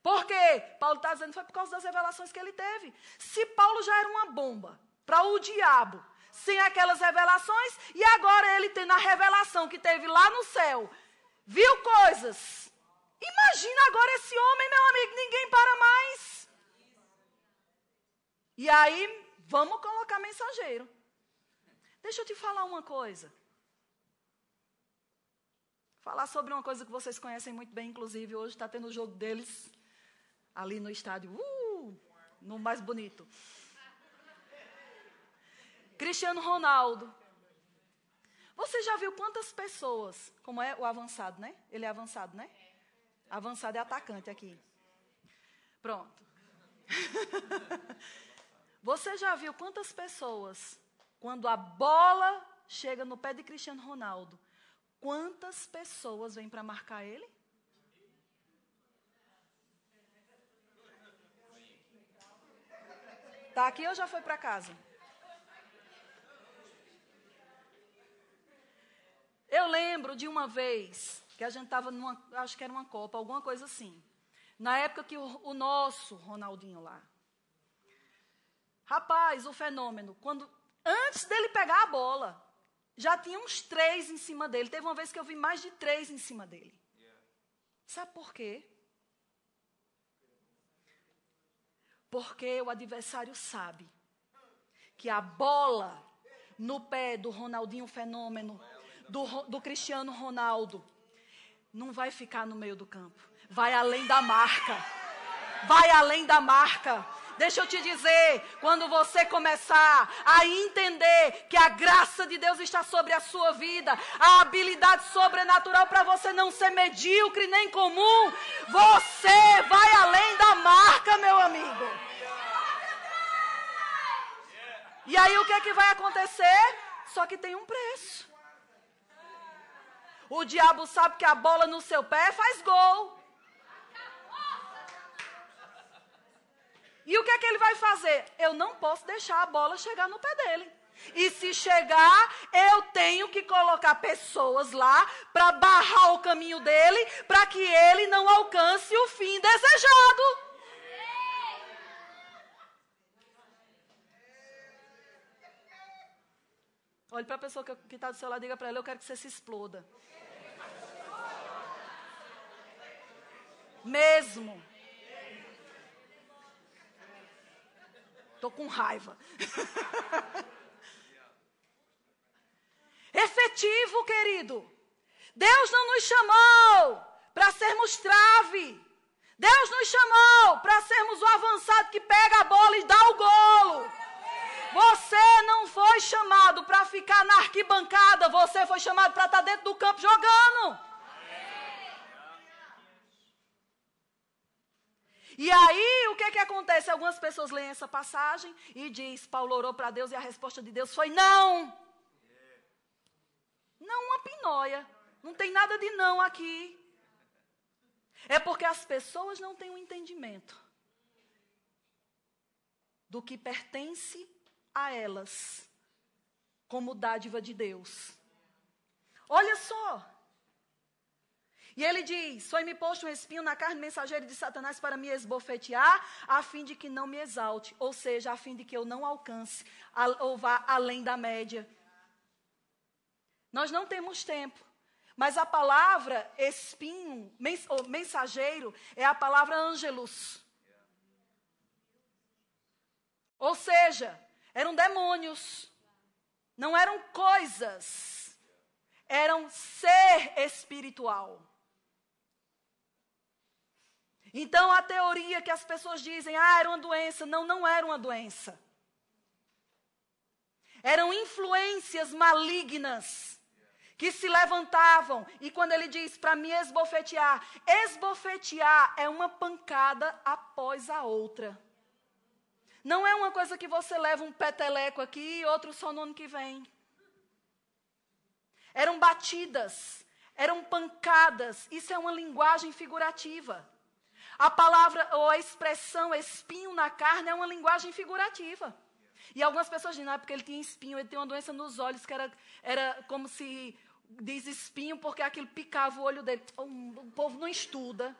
Por quê? Paulo está dizendo que foi por causa das revelações que ele teve. Se Paulo já era uma bomba para o diabo, sem aquelas revelações, e agora ele tendo a revelação que teve lá no céu, viu coisas. Imagina agora esse homem, meu amigo, ninguém para mais. E aí vamos colocar mensageiro. Deixa eu te falar uma coisa. Falar sobre uma coisa que vocês conhecem muito bem, inclusive hoje está tendo o jogo deles ali no estádio, no mais bonito. Cristiano Ronaldo. Você já viu quantas pessoas, como é o avançado, né? Ele é avançado, né? Avançado é atacante aqui. Pronto. Você já viu quantas pessoas, quando a bola chega no pé de Cristiano Ronaldo, quantas pessoas vêm para marcar ele? Está aqui ou já foi para casa? Eu lembro de uma vez que a gente estava numa, acho que era uma Copa, alguma coisa assim. Na época que o nosso Ronaldinho lá. Rapaz, o fenômeno, antes dele pegar a bola, já tinha uns 3 em cima dele. Teve uma vez que eu vi mais de 3 em cima dele. Sabe por quê? Porque o adversário sabe que a bola no pé do Ronaldinho Fenômeno, do Cristiano Ronaldo, não vai ficar no meio do campo. Vai além da marca. Vai além da marca. Deixa eu te dizer, quando você começar a entender que a graça de Deus está sobre a sua vida, a habilidade sobrenatural para você não ser medíocre nem comum, você vai além da marca, meu amigo. E aí o que é que vai acontecer? Só que tem um preço. O diabo sabe que a bola no seu pé faz gol. E o que é que ele vai fazer? Eu não posso deixar a bola chegar no pé dele. E se chegar, eu tenho que colocar pessoas lá para barrar o caminho dele, para que ele não alcance o fim desejado. Olhe para a pessoa que está do seu lado e diga para ela, eu quero que você se exploda. Mesmo. Estou com raiva. Efetivo, querido. Deus não nos chamou para sermos trave. Deus nos chamou para sermos o avançado que pega a bola e dá o golo. Você não foi chamado para ficar na arquibancada. Você foi chamado para estar dentro do campo jogando. E aí, o que é que acontece? Algumas pessoas leem essa passagem e diz, Paulo orou para Deus e a resposta de Deus foi não. Não uma pinóia. Não tem nada de não aqui. É porque as pessoas não têm um entendimento do que pertence a elas como dádiva de Deus. Olha só. E ele diz, foi-me posto um espinho na carne, mensageiro de Satanás para me esbofetear, a fim de que não me exalte, ou seja, a fim de que eu não alcance ou vá além da média. Nós não temos tempo, mas a palavra espinho, ou mensageiro, é a palavra ângelos. Ou seja, eram demônios, não eram coisas, eram ser espiritual. Então, a teoria que as pessoas dizem, era uma doença. Não, não era uma doença. Eram influências malignas que se levantavam. E quando ele diz para me esbofetear é uma pancada após a outra. Não é uma coisa que você leva um peteleco aqui e outro só no ano que vem. Eram batidas, eram pancadas. Isso é uma linguagem figurativa. A palavra ou a expressão espinho na carne é uma linguagem figurativa. E algumas pessoas dizem, porque ele tinha espinho, ele tem uma doença nos olhos, que era como se diz espinho, porque aquilo picava o olho dele. O povo não estuda.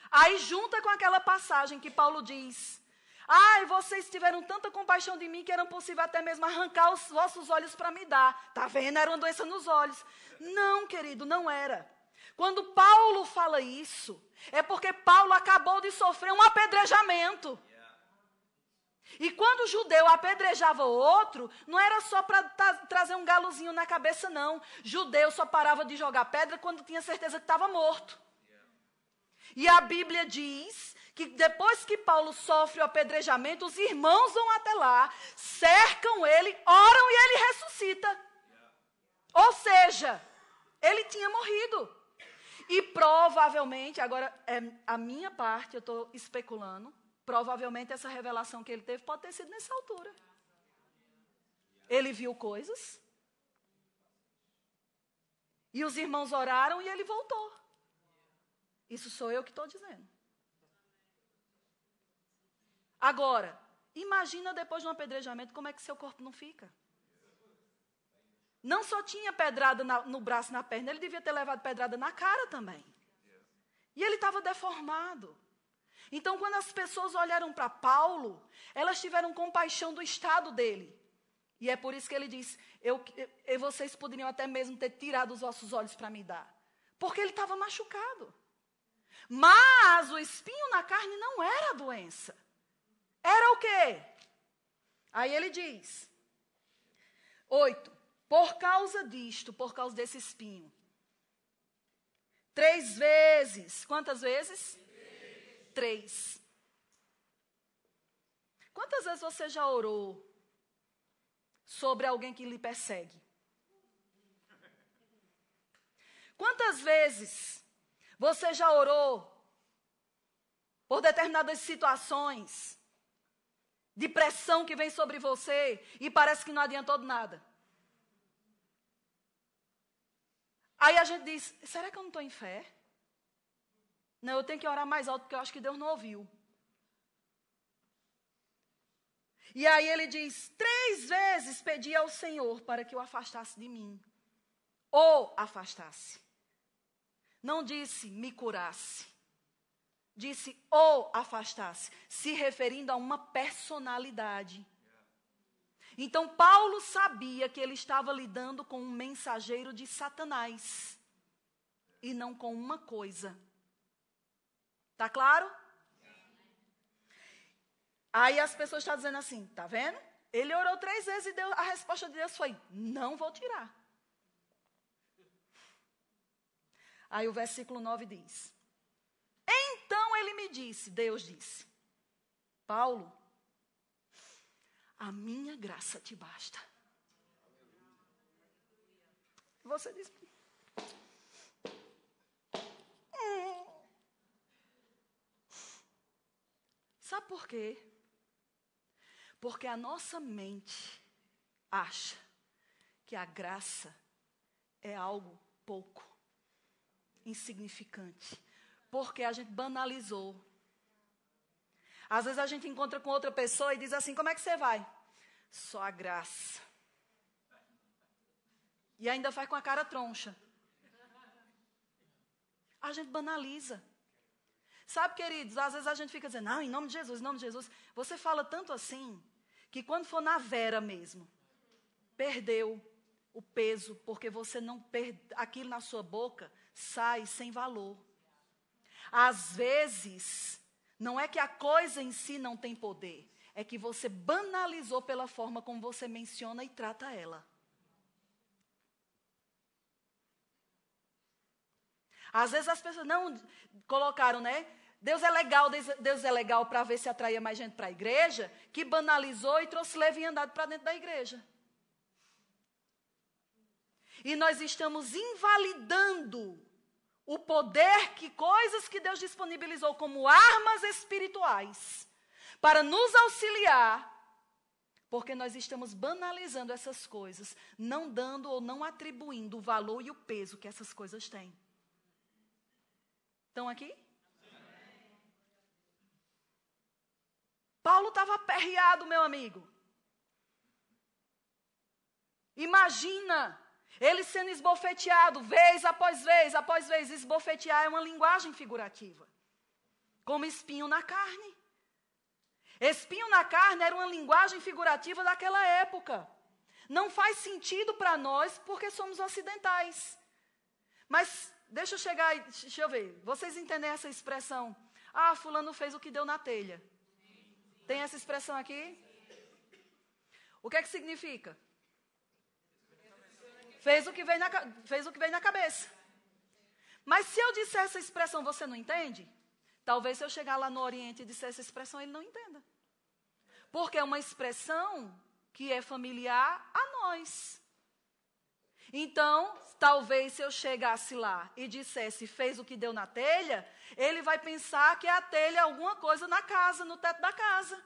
Aí junta com aquela passagem que Paulo diz, vocês tiveram tanta compaixão de mim que era possível até mesmo arrancar os vossos olhos para me dar. Está vendo? Era uma doença nos olhos. Não, querido, não era. Quando Paulo fala isso, é porque Paulo acabou de sofrer um apedrejamento. E quando o judeu apedrejava o outro, não era só para trazer um galozinho na cabeça, não. Judeu só parava de jogar pedra quando tinha certeza que estava morto. E a Bíblia diz que depois que Paulo sofre o apedrejamento, os irmãos vão até lá, cercam ele, oram e ele ressuscita. Ou seja, ele tinha morrido. E provavelmente, agora é a minha parte, eu estou especulando, provavelmente essa revelação que ele teve pode ter sido nessa altura. Ele viu coisas. E os irmãos oraram e ele voltou. Isso sou eu que estou dizendo. Agora, imagina depois de um apedrejamento como é que seu corpo não fica. Não só tinha pedrada no braço e na perna, ele devia ter levado pedrada na cara também. E ele estava deformado. Então, quando as pessoas olharam para Paulo, elas tiveram compaixão do estado dele. E é por isso que ele diz, vocês poderiam até mesmo ter tirado os vossos olhos para me dar. Porque ele estava machucado. Mas o espinho na carne não era a doença. Era o quê? Aí ele diz, 8, por causa disto, por causa desse espinho. 3 vezes, quantas vezes? 3. Quantas vezes você já orou sobre alguém que lhe persegue? Quantas vezes você já orou por determinadas situações de pressão que vem sobre você e parece que não adiantou de nada? Aí a gente diz, será que eu não estou em fé? Não, eu tenho que orar mais alto porque eu acho que Deus não ouviu. E aí ele diz, 3 vezes pedi ao Senhor para que o afastasse de mim. Ou afastasse. Não disse me curasse. Disse ou afastasse, se referindo a uma personalidade. Então Paulo sabia que ele estava lidando com um mensageiro de Satanás. E não com uma coisa. Tá claro? Aí as pessoas estão dizendo assim, tá vendo? Ele orou 3 vezes e a resposta de Deus foi, não vou tirar. Aí o versículo 9 diz, então ele me disse, Deus disse, Paulo, a minha graça te basta. Você diz, sabe por quê? Porque a nossa mente acha que a graça é algo pouco, insignificante. Porque a gente banalizou. Às vezes a gente encontra com outra pessoa e diz assim, como é que você vai? Só a graça. E ainda faz com a cara troncha. A gente banaliza. Sabe, queridos, às vezes a gente fica dizendo, não, em nome de Jesus, em nome de Jesus. Você fala tanto assim, que quando for na vera mesmo, perdeu o peso, porque você não aquilo na sua boca sai sem valor. Às vezes, não é que a coisa em si não tem poder, é que você banalizou pela forma como você menciona e trata ela. Às vezes as pessoas não colocaram, né? Deus é legal para ver se atraía mais gente para a igreja, que banalizou e trouxe leviandade para dentro da igreja. E nós estamos invalidando o poder que coisas que Deus disponibilizou como armas espirituais para nos auxiliar, porque nós estamos banalizando essas coisas, não dando ou não atribuindo o valor e o peso que essas coisas têm. Estão aqui? Paulo estava aperreado, meu amigo. Imagina ele sendo esbofeteado, vez após vez, após vez. Esbofetear é uma linguagem figurativa. Como espinho na carne. Espinho na carne era uma linguagem figurativa daquela época. Não faz sentido para nós porque somos ocidentais. Mas deixa eu ver. Vocês entendem essa expressão? Ah, fulano fez o que deu na telha. Tem essa expressão aqui? O que é que significa? Fez o que veio na cabeça. Mas se eu disser essa expressão, você não entende? Talvez se eu chegar lá no Oriente e disser essa expressão, ele não entenda. Porque é uma expressão que é familiar a nós. Então, talvez se eu chegasse lá e dissesse, fez o que deu na telha, ele vai pensar que a telha é alguma coisa na casa, no teto da casa.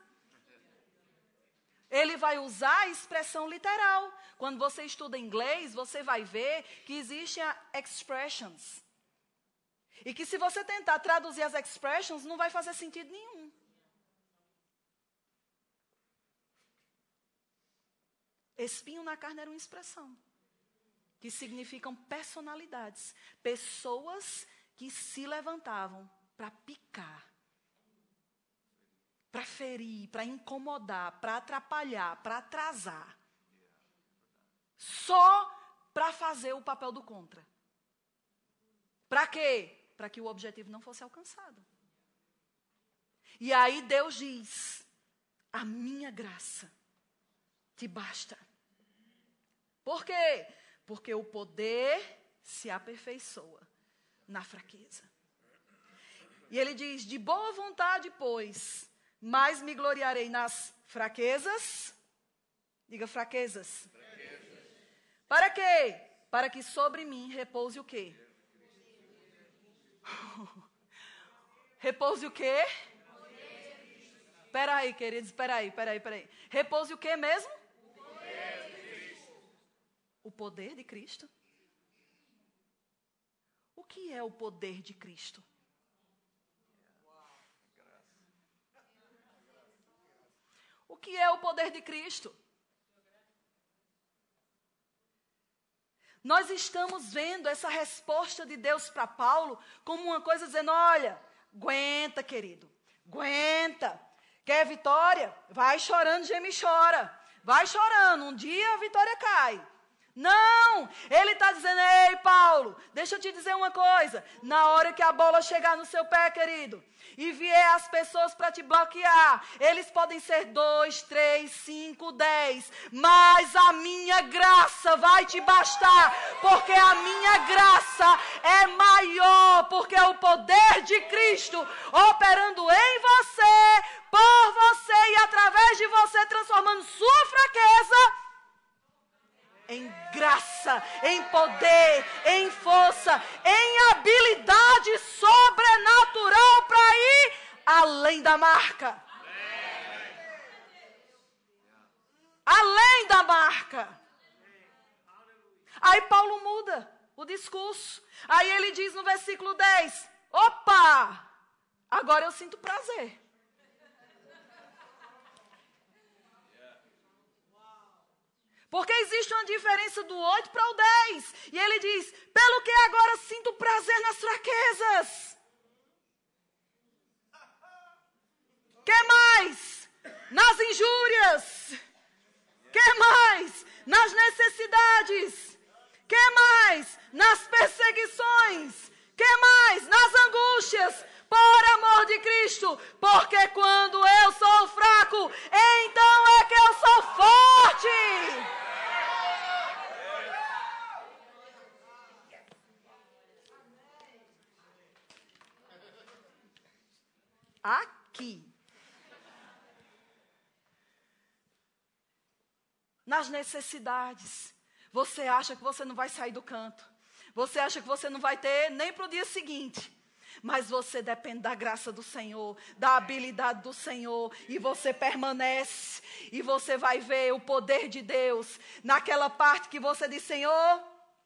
Ele vai usar a expressão literal. Quando você estuda inglês, você vai ver que existem expressions. E que se você tentar traduzir as expressions, não vai fazer sentido nenhum. Espinho na carne era uma expressão. Que significam personalidades. Pessoas que se levantavam para picar. Para ferir, para incomodar, para atrapalhar, para atrasar. Só para fazer o papel do contra. Para quê? Para que o objetivo não fosse alcançado. E aí Deus diz, a minha graça te basta. Por quê? Porque o poder se aperfeiçoa na fraqueza. E ele diz, de boa vontade, pois, mais me gloriarei nas fraquezas. Diga fraquezas. Para quê? Para que sobre mim repouse o quê? Repouse o quê? Espera aí, queridos, espera aí. Repouse o quê mesmo? O poder de Cristo. O que é o poder de Cristo? O que é o poder de Cristo? Nós estamos vendo essa resposta de Deus para Paulo como uma coisa dizendo, olha, aguenta, querido, aguenta. Quer vitória? Vai chorando, geme e chora. Vai chorando, um dia a vitória cai. Não, ele está dizendo, ei Paulo, deixa eu te dizer uma coisa, na hora que a bola chegar no seu pé, querido, e vier as pessoas para te bloquear, eles podem ser 2, 3, 5, 10, mas a minha graça vai te bastar, porque a minha graça é maior, porque é o poder de Cristo operando em você, por você e através de você, transformando sua fraqueza em graça, em poder, em força, em habilidade sobrenatural para ir além da marca. Além da marca. Aí Paulo muda o discurso. Aí ele diz no versículo 10, opa, agora eu sinto prazer. Porque existe uma diferença do 8 para o 10. E ele diz, pelo que agora sinto prazer nas fraquezas. Que mais? Nas injúrias. Que mais? Nas necessidades. Que mais? Nas perseguições. Que mais? Nas angústias. Por amor de Cristo, porque quando eu sou fraco, então é que eu sou forte. Aqui, nas necessidades, você acha que você não vai sair do canto, você acha que você não vai ter nem para o dia seguinte. Mas você depende da graça do Senhor, da habilidade do Senhor, e você permanece, e você vai ver o poder de Deus, naquela parte que você diz, Senhor,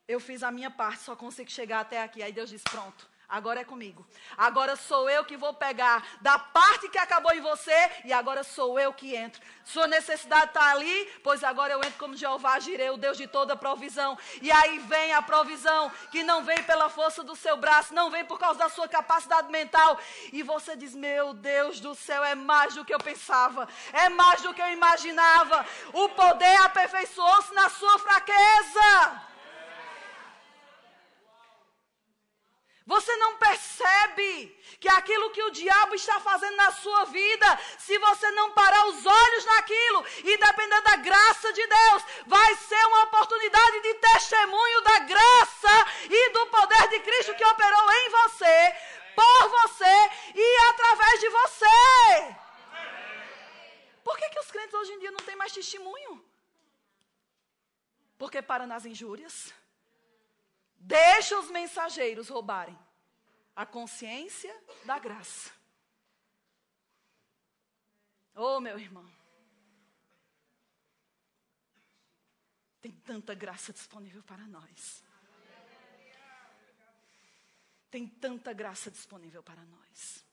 eu fiz a minha parte, só consigo chegar até aqui. Aí Deus diz, pronto, agora é comigo. Agora sou eu que vou pegar da parte que acabou em você, e agora sou eu que entro. Sua necessidade está ali, pois agora eu entro como Jeová Jireh, o Deus de toda provisão. E aí vem a provisão, que não vem pela força do seu braço, não vem por causa da sua capacidade mental. E você diz, meu Deus do céu, é mais do que eu pensava, é mais do que eu imaginava. O poder aperfeiçoou-se na sua fraqueza. que aquilo que o diabo está fazendo na sua vida, se você não parar os olhos naquilo e depender da graça de Deus, vai ser uma oportunidade de testemunho da graça e do poder de Cristo que operou em você, por você e através de você. Por que os crentes hoje em dia não têm mais testemunho? Porque param nas injúrias. Deixa os mensageiros roubarem a consciência da graça. Oh, meu irmão. Tem tanta graça disponível para nós. Tem tanta graça disponível para nós.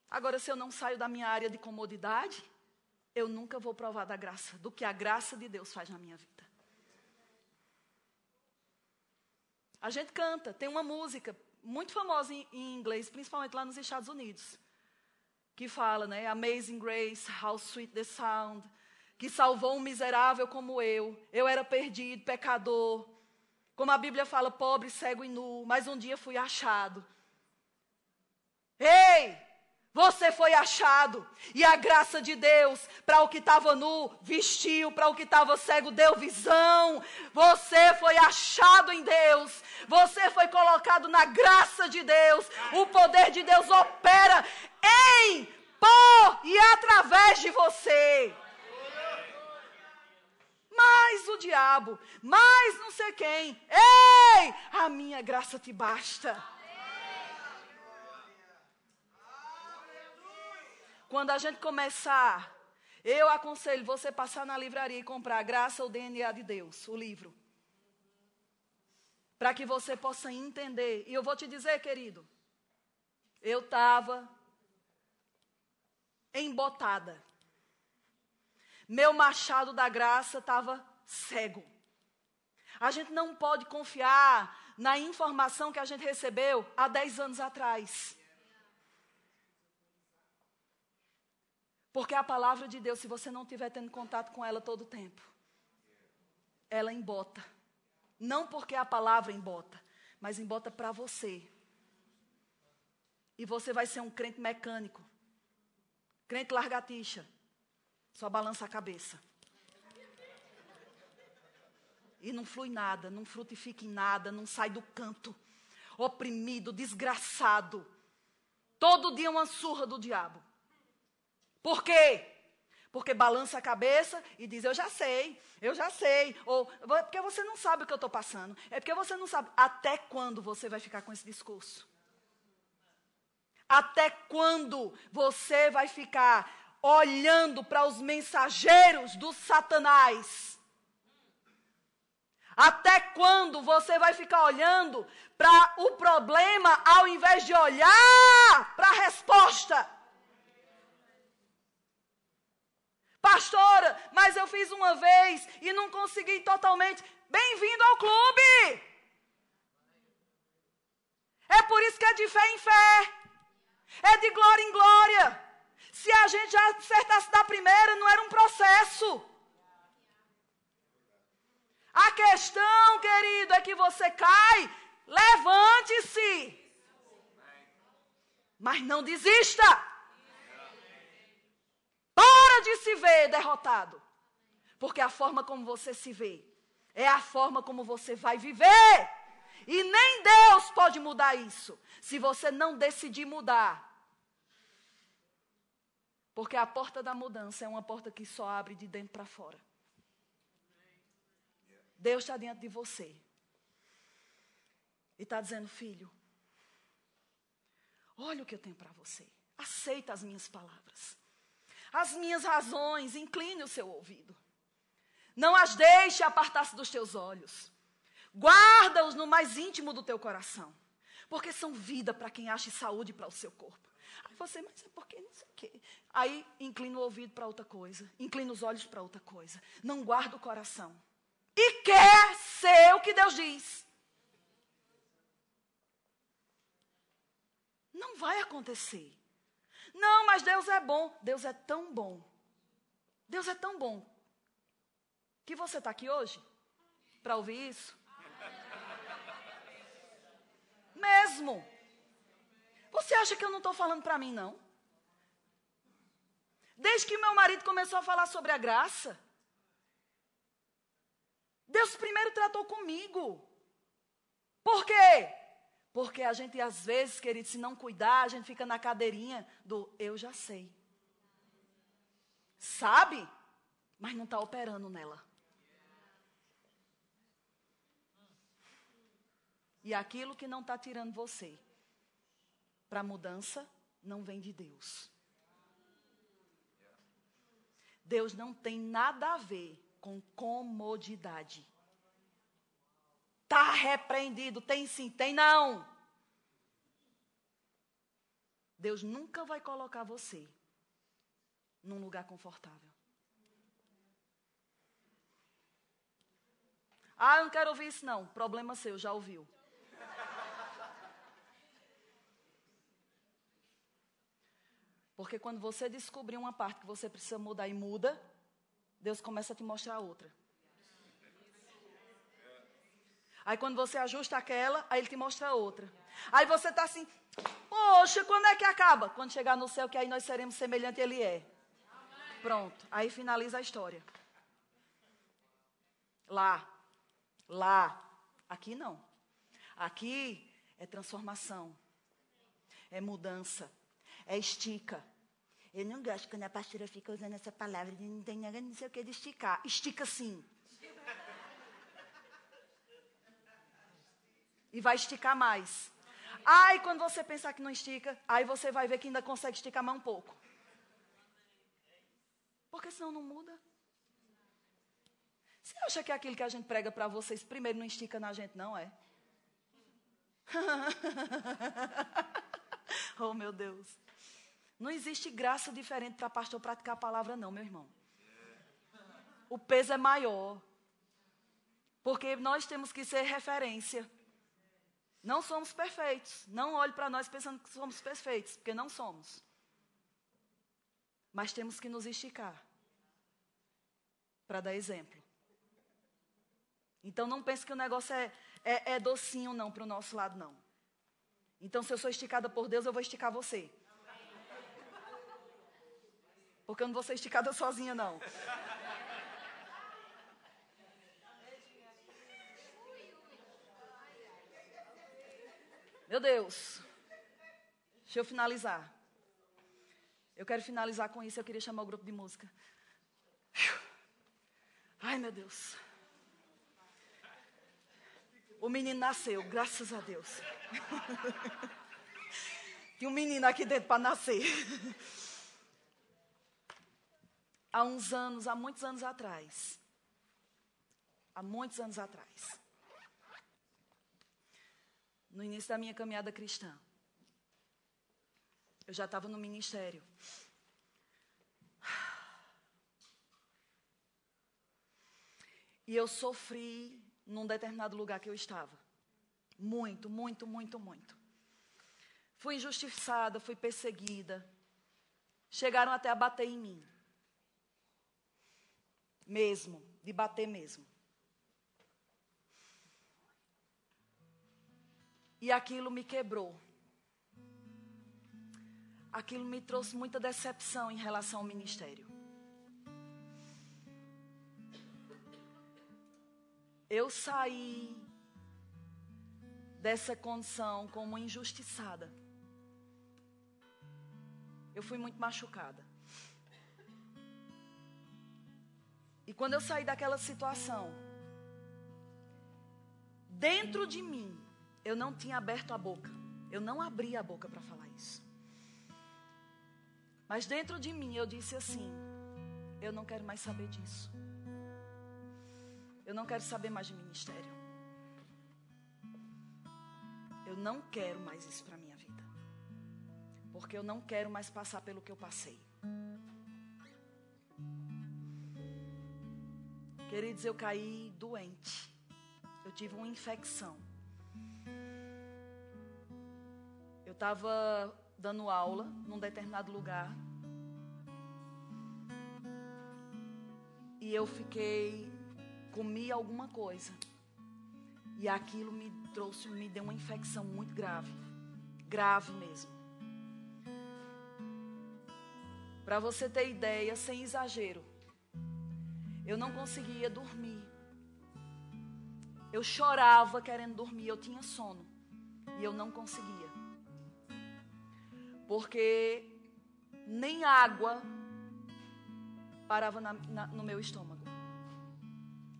Agora, se eu não saio da minha área de comodidade, eu nunca vou provar da graça, do que a graça de Deus faz na minha vida. A gente canta, tem uma música muito famosa em inglês, principalmente lá nos Estados Unidos, que fala, né, Amazing Grace, how sweet the sound, que salvou um miserável como eu era perdido, pecador, como a Bíblia fala, pobre, cego e nu, mas um dia fui achado. Ei, você foi achado, e a graça de Deus, para o que estava nu, vestiu, para o que estava cego, deu visão. Você foi achado em Deus, você foi colocado na graça de Deus. O poder de Deus opera em, por e através de você. Mas o diabo, mas não sei quem, ei, a minha graça te basta. Quando a gente começar, eu aconselho você passar na livraria e comprar a Graça ou DNA de Deus, o livro. Para que você possa entender. E eu vou te dizer, querido, eu estava embotada. Meu machado da graça estava cego. A gente não pode confiar na informação que a gente recebeu há 10 anos atrás. Porque a palavra de Deus, se você não estiver tendo contato com ela todo o tempo, ela embota. Não porque a palavra embota, mas embota para você. E você vai ser um crente mecânico. Crente largatixa. Só balança a cabeça. E não flui nada, não frutifica em nada, não sai do canto. Oprimido, desgraçado. Todo dia uma surra do diabo. Por quê? Porque balança a cabeça e diz, eu já sei. Ou, porque você não sabe o que eu estou passando. É porque você não sabe. Até quando você vai ficar com esse discurso? Até quando você vai ficar olhando para os mensageiros do Satanás? Até quando você vai ficar olhando para o problema ao invés de olhar para a resposta? Pastora, mas eu fiz uma vez e não consegui totalmente. Bem-vindo ao clube. É por isso que é de fé em fé. É de glória em glória. Se a gente já acertasse da primeira, não era um processo. A questão, querido, é que você cai, levante-se. Mas não desista. Para de se ver derrotado. Porque a forma como você se vê é a forma como você vai viver. E nem Deus pode mudar isso, se você não decidir mudar. Porque a porta da mudança é uma porta que só abre de dentro para fora. Deus está diante de você. E está dizendo, filho, olha o que eu tenho para você. Aceita as minhas palavras. As minhas razões, incline o seu ouvido. Não as deixe apartar-se dos teus olhos. Guarda-os no mais íntimo do teu coração. Porque são vida para quem acha e saúde para o seu corpo. Aí você, mas é porque não sei o quê. Aí inclina o ouvido para outra coisa. Inclina os olhos para outra coisa. Não guarda o coração. E quer ser o que Deus diz. Não vai acontecer. Não, mas Deus é bom. Deus é tão bom. Deus é tão bom. Que você está aqui hoje para ouvir isso? Mesmo. Você acha que eu não estou falando para mim, não? Desde que meu marido começou a falar sobre a graça, Deus primeiro tratou comigo. Por quê? Porque a gente, às vezes, querido, se não cuidar, a gente fica na cadeirinha do eu já sei. Sabe? Mas não está operando nela. E aquilo que não está tirando você para a mudança, não vem de Deus. Deus não tem nada a ver com comodidade. Está repreendido, tem sim, tem não. Deus nunca vai colocar você num lugar confortável. Ah, eu não quero ouvir isso não, problema seu, já ouviu. Porque quando você descobrir uma parte que você precisa mudar e muda, Deus começa a te mostrar outra. Aí quando você ajusta aquela, aí Ele te mostra outra. Aí você está assim, poxa, quando é que acaba? Quando chegar no céu, que aí nós seremos semelhantes a Ele é. Pronto, aí finaliza a história. Lá, aqui não. Aqui é transformação, é mudança, é estica. Eu não gosto quando a pastora fica usando essa palavra, não tem nada, não sei o que de esticar. Estica sim. E vai esticar mais. Aí quando você pensar que não estica, aí você vai ver que ainda consegue esticar mais um pouco. Porque senão não muda. Você acha que aquilo que a gente prega para vocês primeiro não estica na gente, não é? Oh, meu Deus. Não existe graça diferente para pastor praticar a palavra, não, meu irmão. O peso é maior. Porque nós temos que ser referência. Não somos perfeitos. Não olhe para nós pensando que somos perfeitos, porque não somos. Mas temos que nos esticar para dar exemplo. Então não pense que o negócio é docinho não para o nosso lado, não. Então se eu sou esticada por Deus, eu vou esticar você. Porque eu não vou ser esticada sozinha, não. Meu Deus. Deixa eu finalizar. Eu quero finalizar com isso. Eu queria chamar o grupo de música. Ai, meu Deus. O menino nasceu, graças a Deus. Tinha um menino aqui dentro para nascer. Há muitos anos atrás. No início da minha caminhada cristã. Eu já estava no ministério. E eu sofri num determinado lugar que eu estava. Muito. Fui injustiçada, fui perseguida. Chegaram até a bater em mim. Mesmo, de bater mesmo. E aquilo me quebrou. Aquilo me trouxe muita decepção em relação ao ministério. Eu saí dessa condição como injustiçada. Eu fui muito machucada. E quando eu saí daquela situação, dentro de mim, eu não tinha aberto a boca. Eu não abri a boca para falar isso. Mas dentro de mim eu disse assim, eu não quero mais saber disso. Eu não quero saber mais de ministério. Eu não quero mais isso para a minha vida. Porque eu não quero mais passar pelo que eu passei. Queridos, eu caí doente. Eu tive uma infecção. Eu estava dando aula num determinado lugar. E eu comi alguma coisa. E aquilo me deu uma infecção muito grave. Grave mesmo. Para você ter ideia, sem exagero, eu não conseguia dormir. Eu chorava querendo dormir, eu tinha sono e eu não conseguia. Porque nem água parava no meu estômago.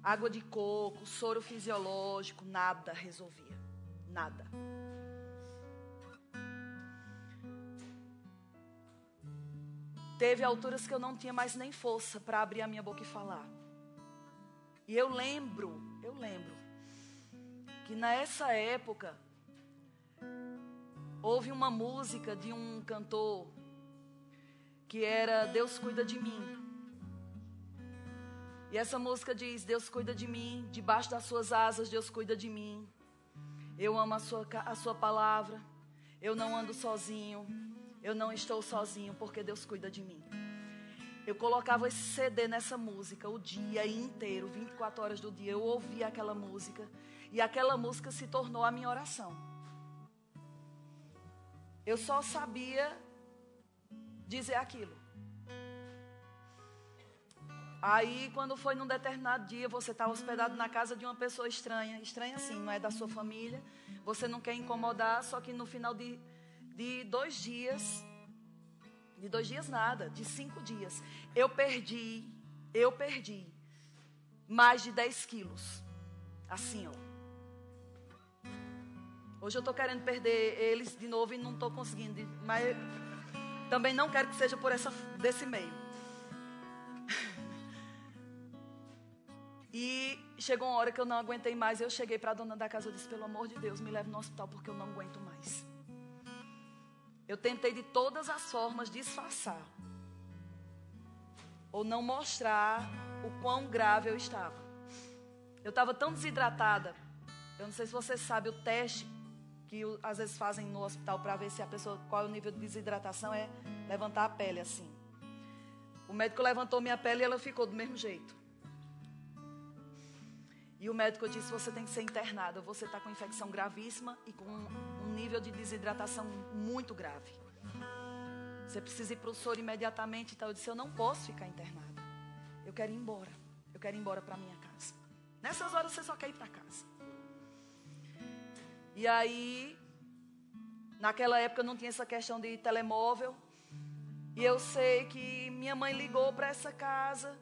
Água de coco, soro fisiológico, nada resolvia. Nada. Teve alturas que eu não tinha mais nem força para abrir a minha boca e falar. E eu lembro que nessa época houve uma música de um cantor que era Deus Cuida de Mim. E essa música diz: Deus cuida de mim, debaixo das suas asas Deus cuida de mim. Eu amo a sua palavra, eu não ando sozinho, eu não estou sozinho, porque Deus cuida de mim. Eu colocava esse CD nessa música o dia inteiro, 24 horas do dia, eu ouvia aquela música, e aquela música se tornou a minha oração. Eu só sabia dizer aquilo. Aí, quando foi num determinado dia, você está hospedado na casa de uma pessoa estranha. Estranha assim, não é da sua família. Você não quer incomodar, só que no final de 2 dias... De 2 dias nada, de 5 dias. Eu perdi mais de 10 quilos. Assim, ó. Hoje eu estou querendo perder eles de novo e não estou conseguindo. Mas também não quero que seja por desse meio. E chegou uma hora que eu não aguentei mais. Eu cheguei para a dona da casa e disse: pelo amor de Deus, me leve no hospital porque eu não aguento mais. Eu tentei de todas as formas disfarçar ou não mostrar o quão grave eu estava. Eu estava tão desidratada. Eu não sei se você sabe, o teste que às vezes fazem no hospital para ver se a pessoa, qual é o nível de desidratação, é levantar a pele assim. O médico levantou minha pele e ela ficou do mesmo jeito. E o médico disse: você tem que ser internada, você está com infecção gravíssima e com um nível de desidratação muito grave. Você precisa ir para o soro imediatamente. Então eu disse: eu não posso ficar internada. Eu quero ir embora para minha casa. Nessas horas você só quer ir para casa. E aí, naquela época não tinha essa questão de telemóvel. E eu sei que minha mãe ligou para essa casa.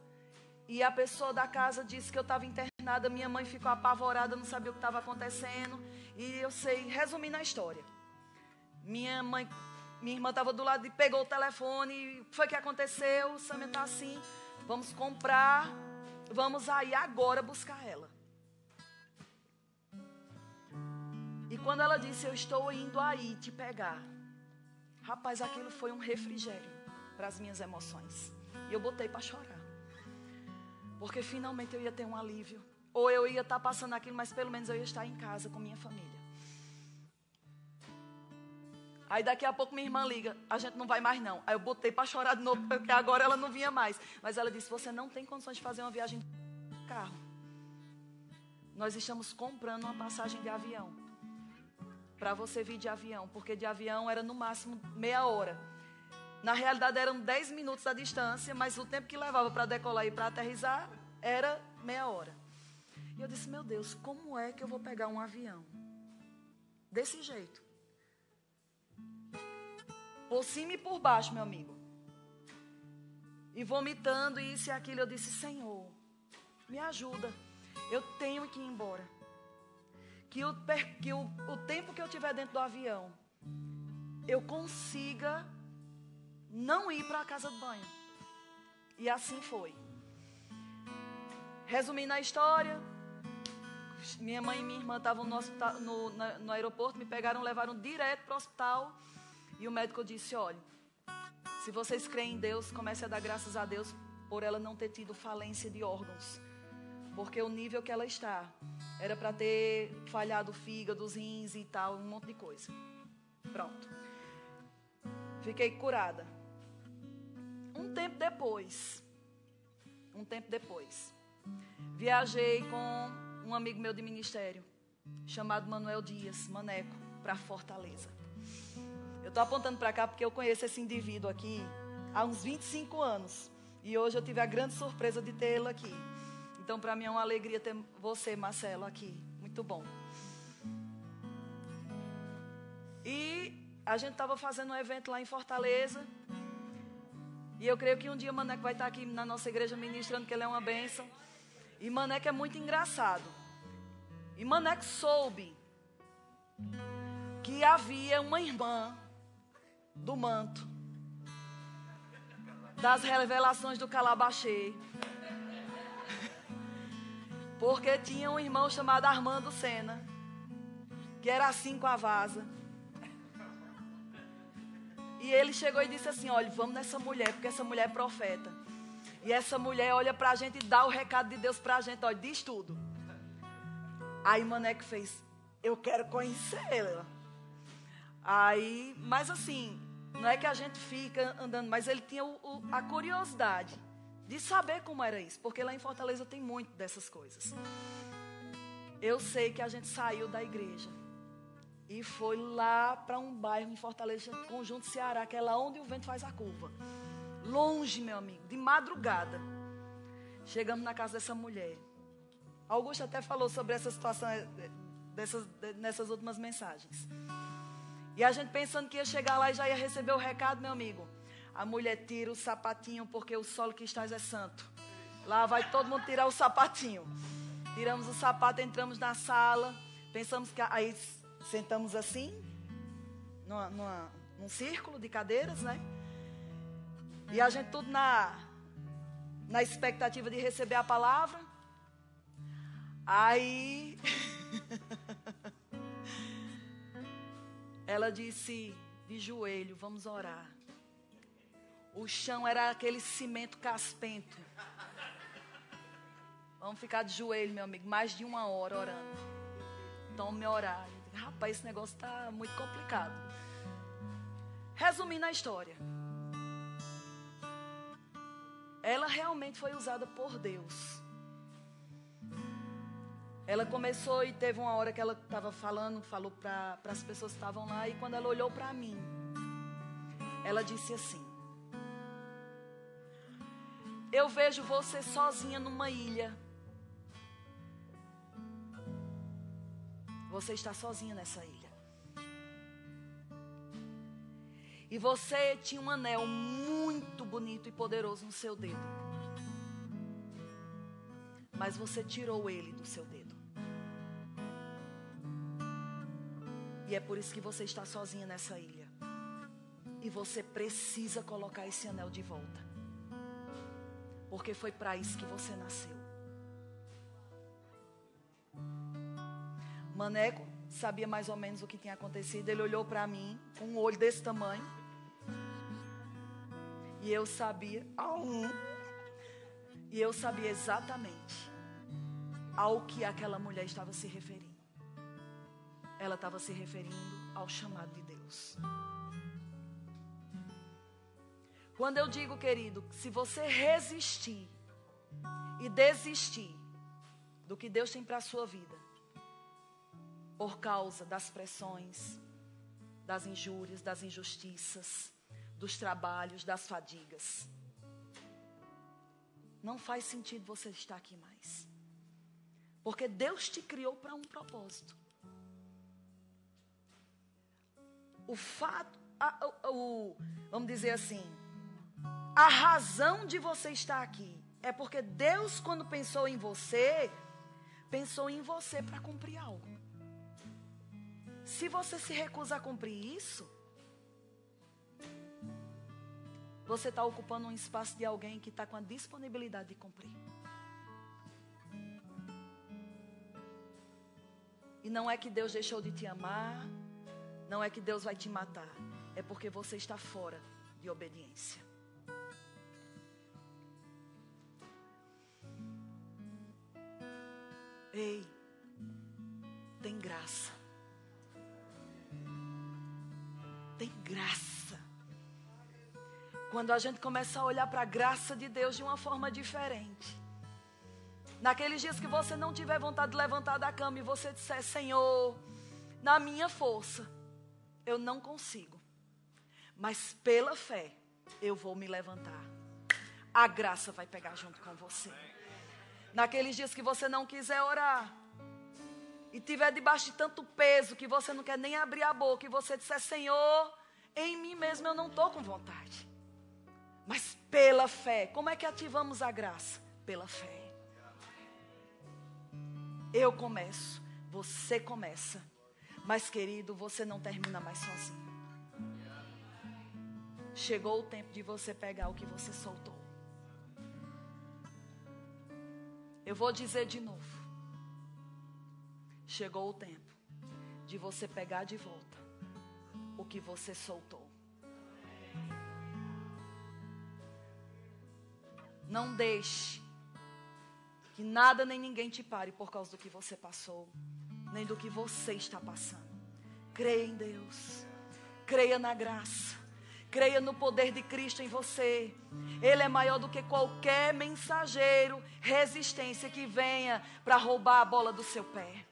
E a pessoa da casa disse que eu estava internada. Minha mãe ficou apavorada, não sabia o que estava acontecendo. E eu sei, resumindo a história. Minha irmã estava do lado e pegou o telefone. E o que foi que aconteceu? O Samia está assim: vamos comprar, vamos aí agora buscar ela. E quando ela disse: eu estou indo aí te pegar. Rapaz, aquilo foi um refrigério para as minhas emoções. E eu botei para chorar. Porque finalmente eu ia ter um alívio. Ou eu ia estar passando aquilo, mas pelo menos eu ia estar em casa com minha família. Aí daqui a pouco minha irmã liga: a gente não vai mais não. Aí eu botei para chorar de novo, porque agora ela não vinha mais. Mas ela disse: você não tem condições de fazer uma viagem de carro. Nós estamos comprando uma passagem de avião. Para você vir de avião. Porque de avião era no máximo meia hora. Na realidade eram 10 minutos a distância, mas o tempo que levava para decolar e para aterrissar era meia hora. E eu disse: meu Deus, como é que eu vou pegar um avião desse jeito? Por cima e por baixo, meu amigo. E vomitando isso e aquilo, eu disse: Senhor, me ajuda. Eu tenho que ir embora. Que o tempo que eu tiver dentro do avião, eu consiga não ir para a casa de banho. E assim foi. Resumindo a história, minha mãe e minha irmã estavam no aeroporto, me pegaram, levaram direto para o hospital. E o médico disse: olha, se vocês creem em Deus, comece a dar graças a Deus por ela não ter tido falência de órgãos. Porque o nível que ela está era para ter falhado o fígado, os rins e tal, um monte de coisa. Pronto. Fiquei curada. Um tempo depois, viajei com um amigo meu de ministério, chamado Manuel Dias, Maneco, para Fortaleza. Eu estou apontando para cá porque eu conheço esse indivíduo aqui há uns 25 anos. E hoje eu tive a grande surpresa de tê-lo aqui. Então, para mim é uma alegria ter você, Marcelo, aqui. Muito bom. E a gente estava fazendo um evento lá em Fortaleza. E eu creio que um dia Maneco vai estar aqui na nossa igreja ministrando, que ele é uma bênção. E Maneco é muito engraçado. E Maneco soube que havia uma irmã do manto, das revelações do Calabachê. Porque tinha um irmão chamado Armando Sena, que era assim com a vaza. E ele chegou e disse assim, olha, vamos nessa mulher, porque essa mulher é profeta. E essa mulher olha pra gente e dá o recado de Deus pra gente, olha, diz tudo. Aí Maneco fez, eu quero conhecê-la. Aí, mas assim, não é que a gente fica andando, mas ele tinha a curiosidade de saber como era isso, porque lá em Fortaleza tem muito dessas coisas. Eu sei que a gente saiu da igreja e foi lá para um bairro em Fortaleza, Conjunto Ceará, que é lá onde o vento faz a curva. Longe, meu amigo, de madrugada. Chegamos na casa dessa mulher. Augusto até falou sobre essa situação nessas últimas mensagens. E a gente pensando que ia chegar lá e já ia receber o recado, meu amigo. A mulher tira o sapatinho, porque o solo que estás é santo. Lá vai todo mundo tirar o sapatinho. Tiramos o sapato, entramos na sala. Pensamos que aí sentamos assim, num círculo de cadeiras, né? E a gente tudo na expectativa de receber a palavra. Aí ela disse de joelho, vamos orar. O chão era aquele cimento caspento. Vamos ficar de joelho, meu amigo, mais de 1 hora orando. Então me orar. Rapaz, esse negócio está muito complicado. Resumindo a história. Ela realmente foi usada por Deus. Ela começou e teve uma hora que ela estava falou para as pessoas que estavam lá. E quando ela olhou para mim, ela disse assim, eu vejo você sozinha numa ilha. Você está sozinha nessa ilha. E você tinha um anel muito bonito e poderoso no seu dedo. Mas você tirou ele do seu dedo. E é por isso que você está sozinha nessa ilha. E você precisa colocar esse anel de volta. Porque foi para isso que você nasceu. Maneco sabia mais ou menos o que tinha acontecido. Ele olhou para mim com um olho desse tamanho. E eu sabia. E eu sabia exatamente ao que aquela mulher estava se referindo. Ela estava se referindo ao chamado de Deus. Quando eu digo, querido, se você resistir e desistir do que Deus tem para a sua vida, por causa das pressões, das injúrias, das injustiças, dos trabalhos, das fadigas, não faz sentido você estar aqui mais. Porque Deus te criou para um propósito. O fato, vamos dizer assim, a razão de você estar aqui é porque Deus, quando pensou em você para cumprir algo. Se você se recusa a cumprir isso, você está ocupando um espaço de alguém que está com a disponibilidade de cumprir. E não é que Deus deixou de te amar, não é que Deus vai te matar, é porque você está fora de obediência. Ei, tem graça. Tem graça. Quando a gente começa a olhar para a graça de Deus de uma forma diferente. Naqueles dias que você não tiver vontade de levantar da cama e você disser, Senhor, na minha força, eu não consigo. Mas pela fé, eu vou me levantar. A graça vai pegar junto com você. Naqueles dias que você não quiser orar, e tiver debaixo de tanto peso, que você não quer nem abrir a boca, e você disser, Senhor, em mim mesmo eu não estou com vontade. Mas pela fé, como é que ativamos a graça? Pela fé. Eu começo, você começa. Mas querido, você não termina mais sozinho. Chegou o tempo de você pegar o que você soltou. Eu vou dizer de novo. Chegou o tempo de você pegar de volta o que você soltou. Não deixe que nada nem ninguém te pare por causa do que você passou, nem do que você está passando. Creia em Deus. Creia na graça. Creia no poder de Cristo em você. Ele é maior do que qualquer mensageiro, resistência que venha para roubar a bola do seu pé.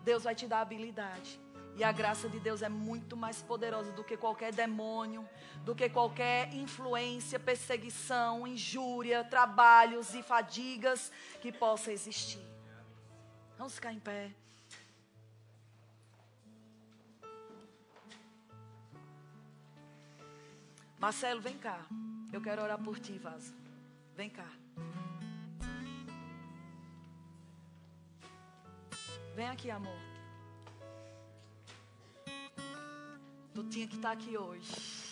Deus vai te dar habilidade. E a graça de Deus é muito mais poderosa do que qualquer demônio, do que qualquer influência, perseguição, injúria, trabalhos e fadigas que possa existir. Vamos ficar em pé. Marcelo, vem cá. Eu quero orar por ti, vaso. Vem cá. Vem aqui, amor. Tu tinha que estar aqui hoje.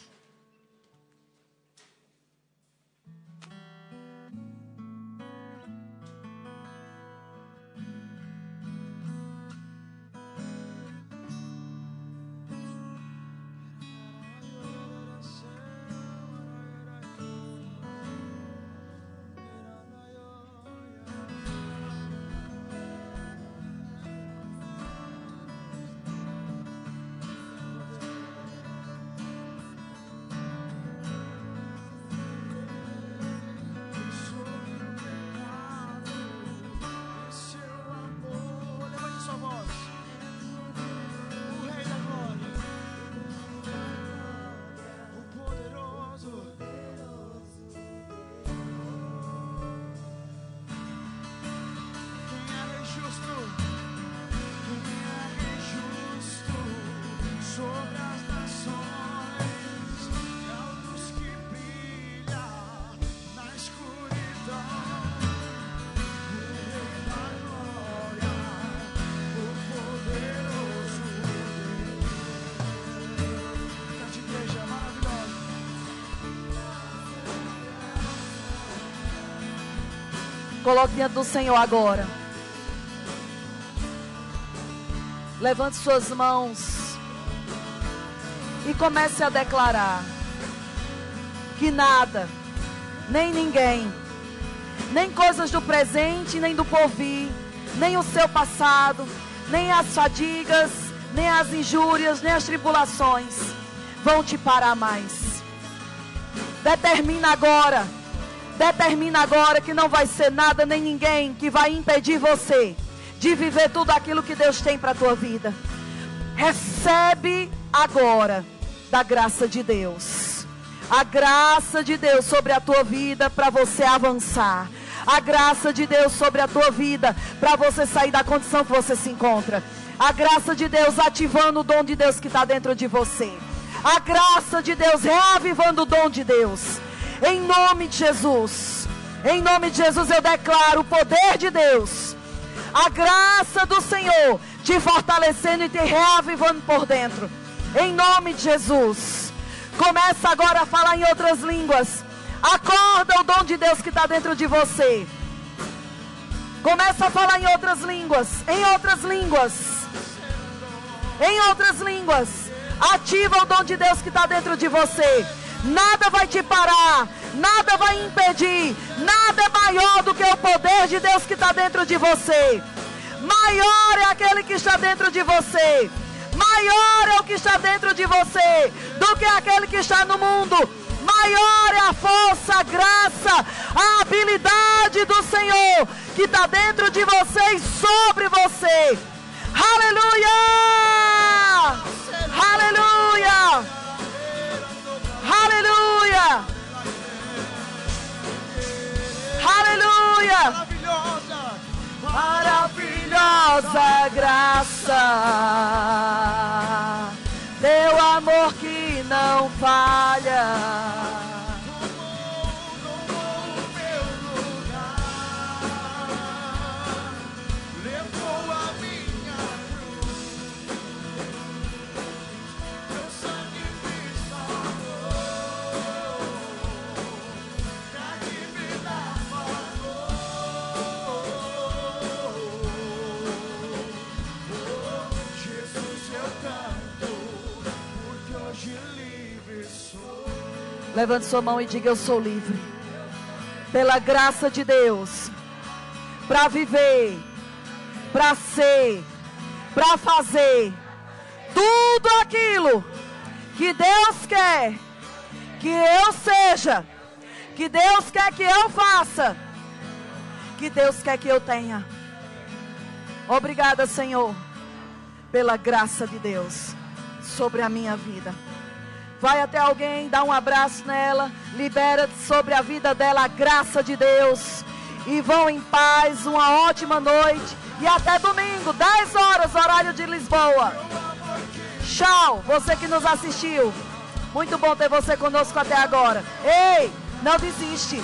Coloque diante do Senhor agora. Levante suas mãos e comece a declarar que nada, nem ninguém, nem coisas do presente, nem do porvir, nem o seu passado, nem as fadigas, nem as injúrias, nem as tribulações vão te parar mais. Determina agora que não vai ser nada nem ninguém que vai impedir você de viver tudo aquilo que Deus tem para a tua vida. Recebe agora da graça de Deus. A graça de Deus sobre a tua vida para você avançar. A graça de Deus sobre a tua vida para você sair da condição que você se encontra. A graça de Deus ativando o dom de Deus que está dentro de você. A graça de Deus reavivando o dom de Deus. Em nome de Jesus, eu declaro o poder de Deus, a graça do Senhor te fortalecendo e te reavivando por dentro. Em nome de Jesus, começa agora a falar em outras línguas. Acorda o dom de Deus que está dentro de você. Começa a falar em outras línguas, em outras línguas. Ativa o dom de Deus que está dentro de você. Nada vai te parar, nada vai impedir, nada é maior do que o poder de Deus que está dentro de você. Maior é aquele que está dentro de você, maior é o que está dentro de você do que aquele que está no mundo. Maior é a força, a graça, a habilidade do Senhor que está dentro de você e sobre você. Aleluia! Aleluia! Aleluia! preciosa graça, teu amor que não falha. Levante sua mão e diga: eu sou livre, pela graça de Deus, para viver, para ser, para fazer tudo aquilo que Deus quer que eu seja, que Deus quer que eu faça, que Deus quer que eu tenha. Obrigada, Senhor, pela graça de Deus sobre a minha vida. Vai até alguém, dá um abraço nela, libera sobre a vida dela a graça de Deus. E vão em paz, uma ótima noite. E até domingo, 10 horas, horário de Lisboa. Tchau, você que nos assistiu. Muito bom ter você conosco até agora. Ei, não desiste.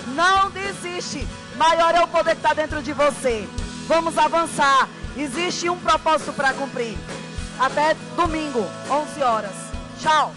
Não desiste. Maior é o poder que está dentro de você. Vamos avançar. Existe um propósito para cumprir. Até domingo, 11 horas. Tchau.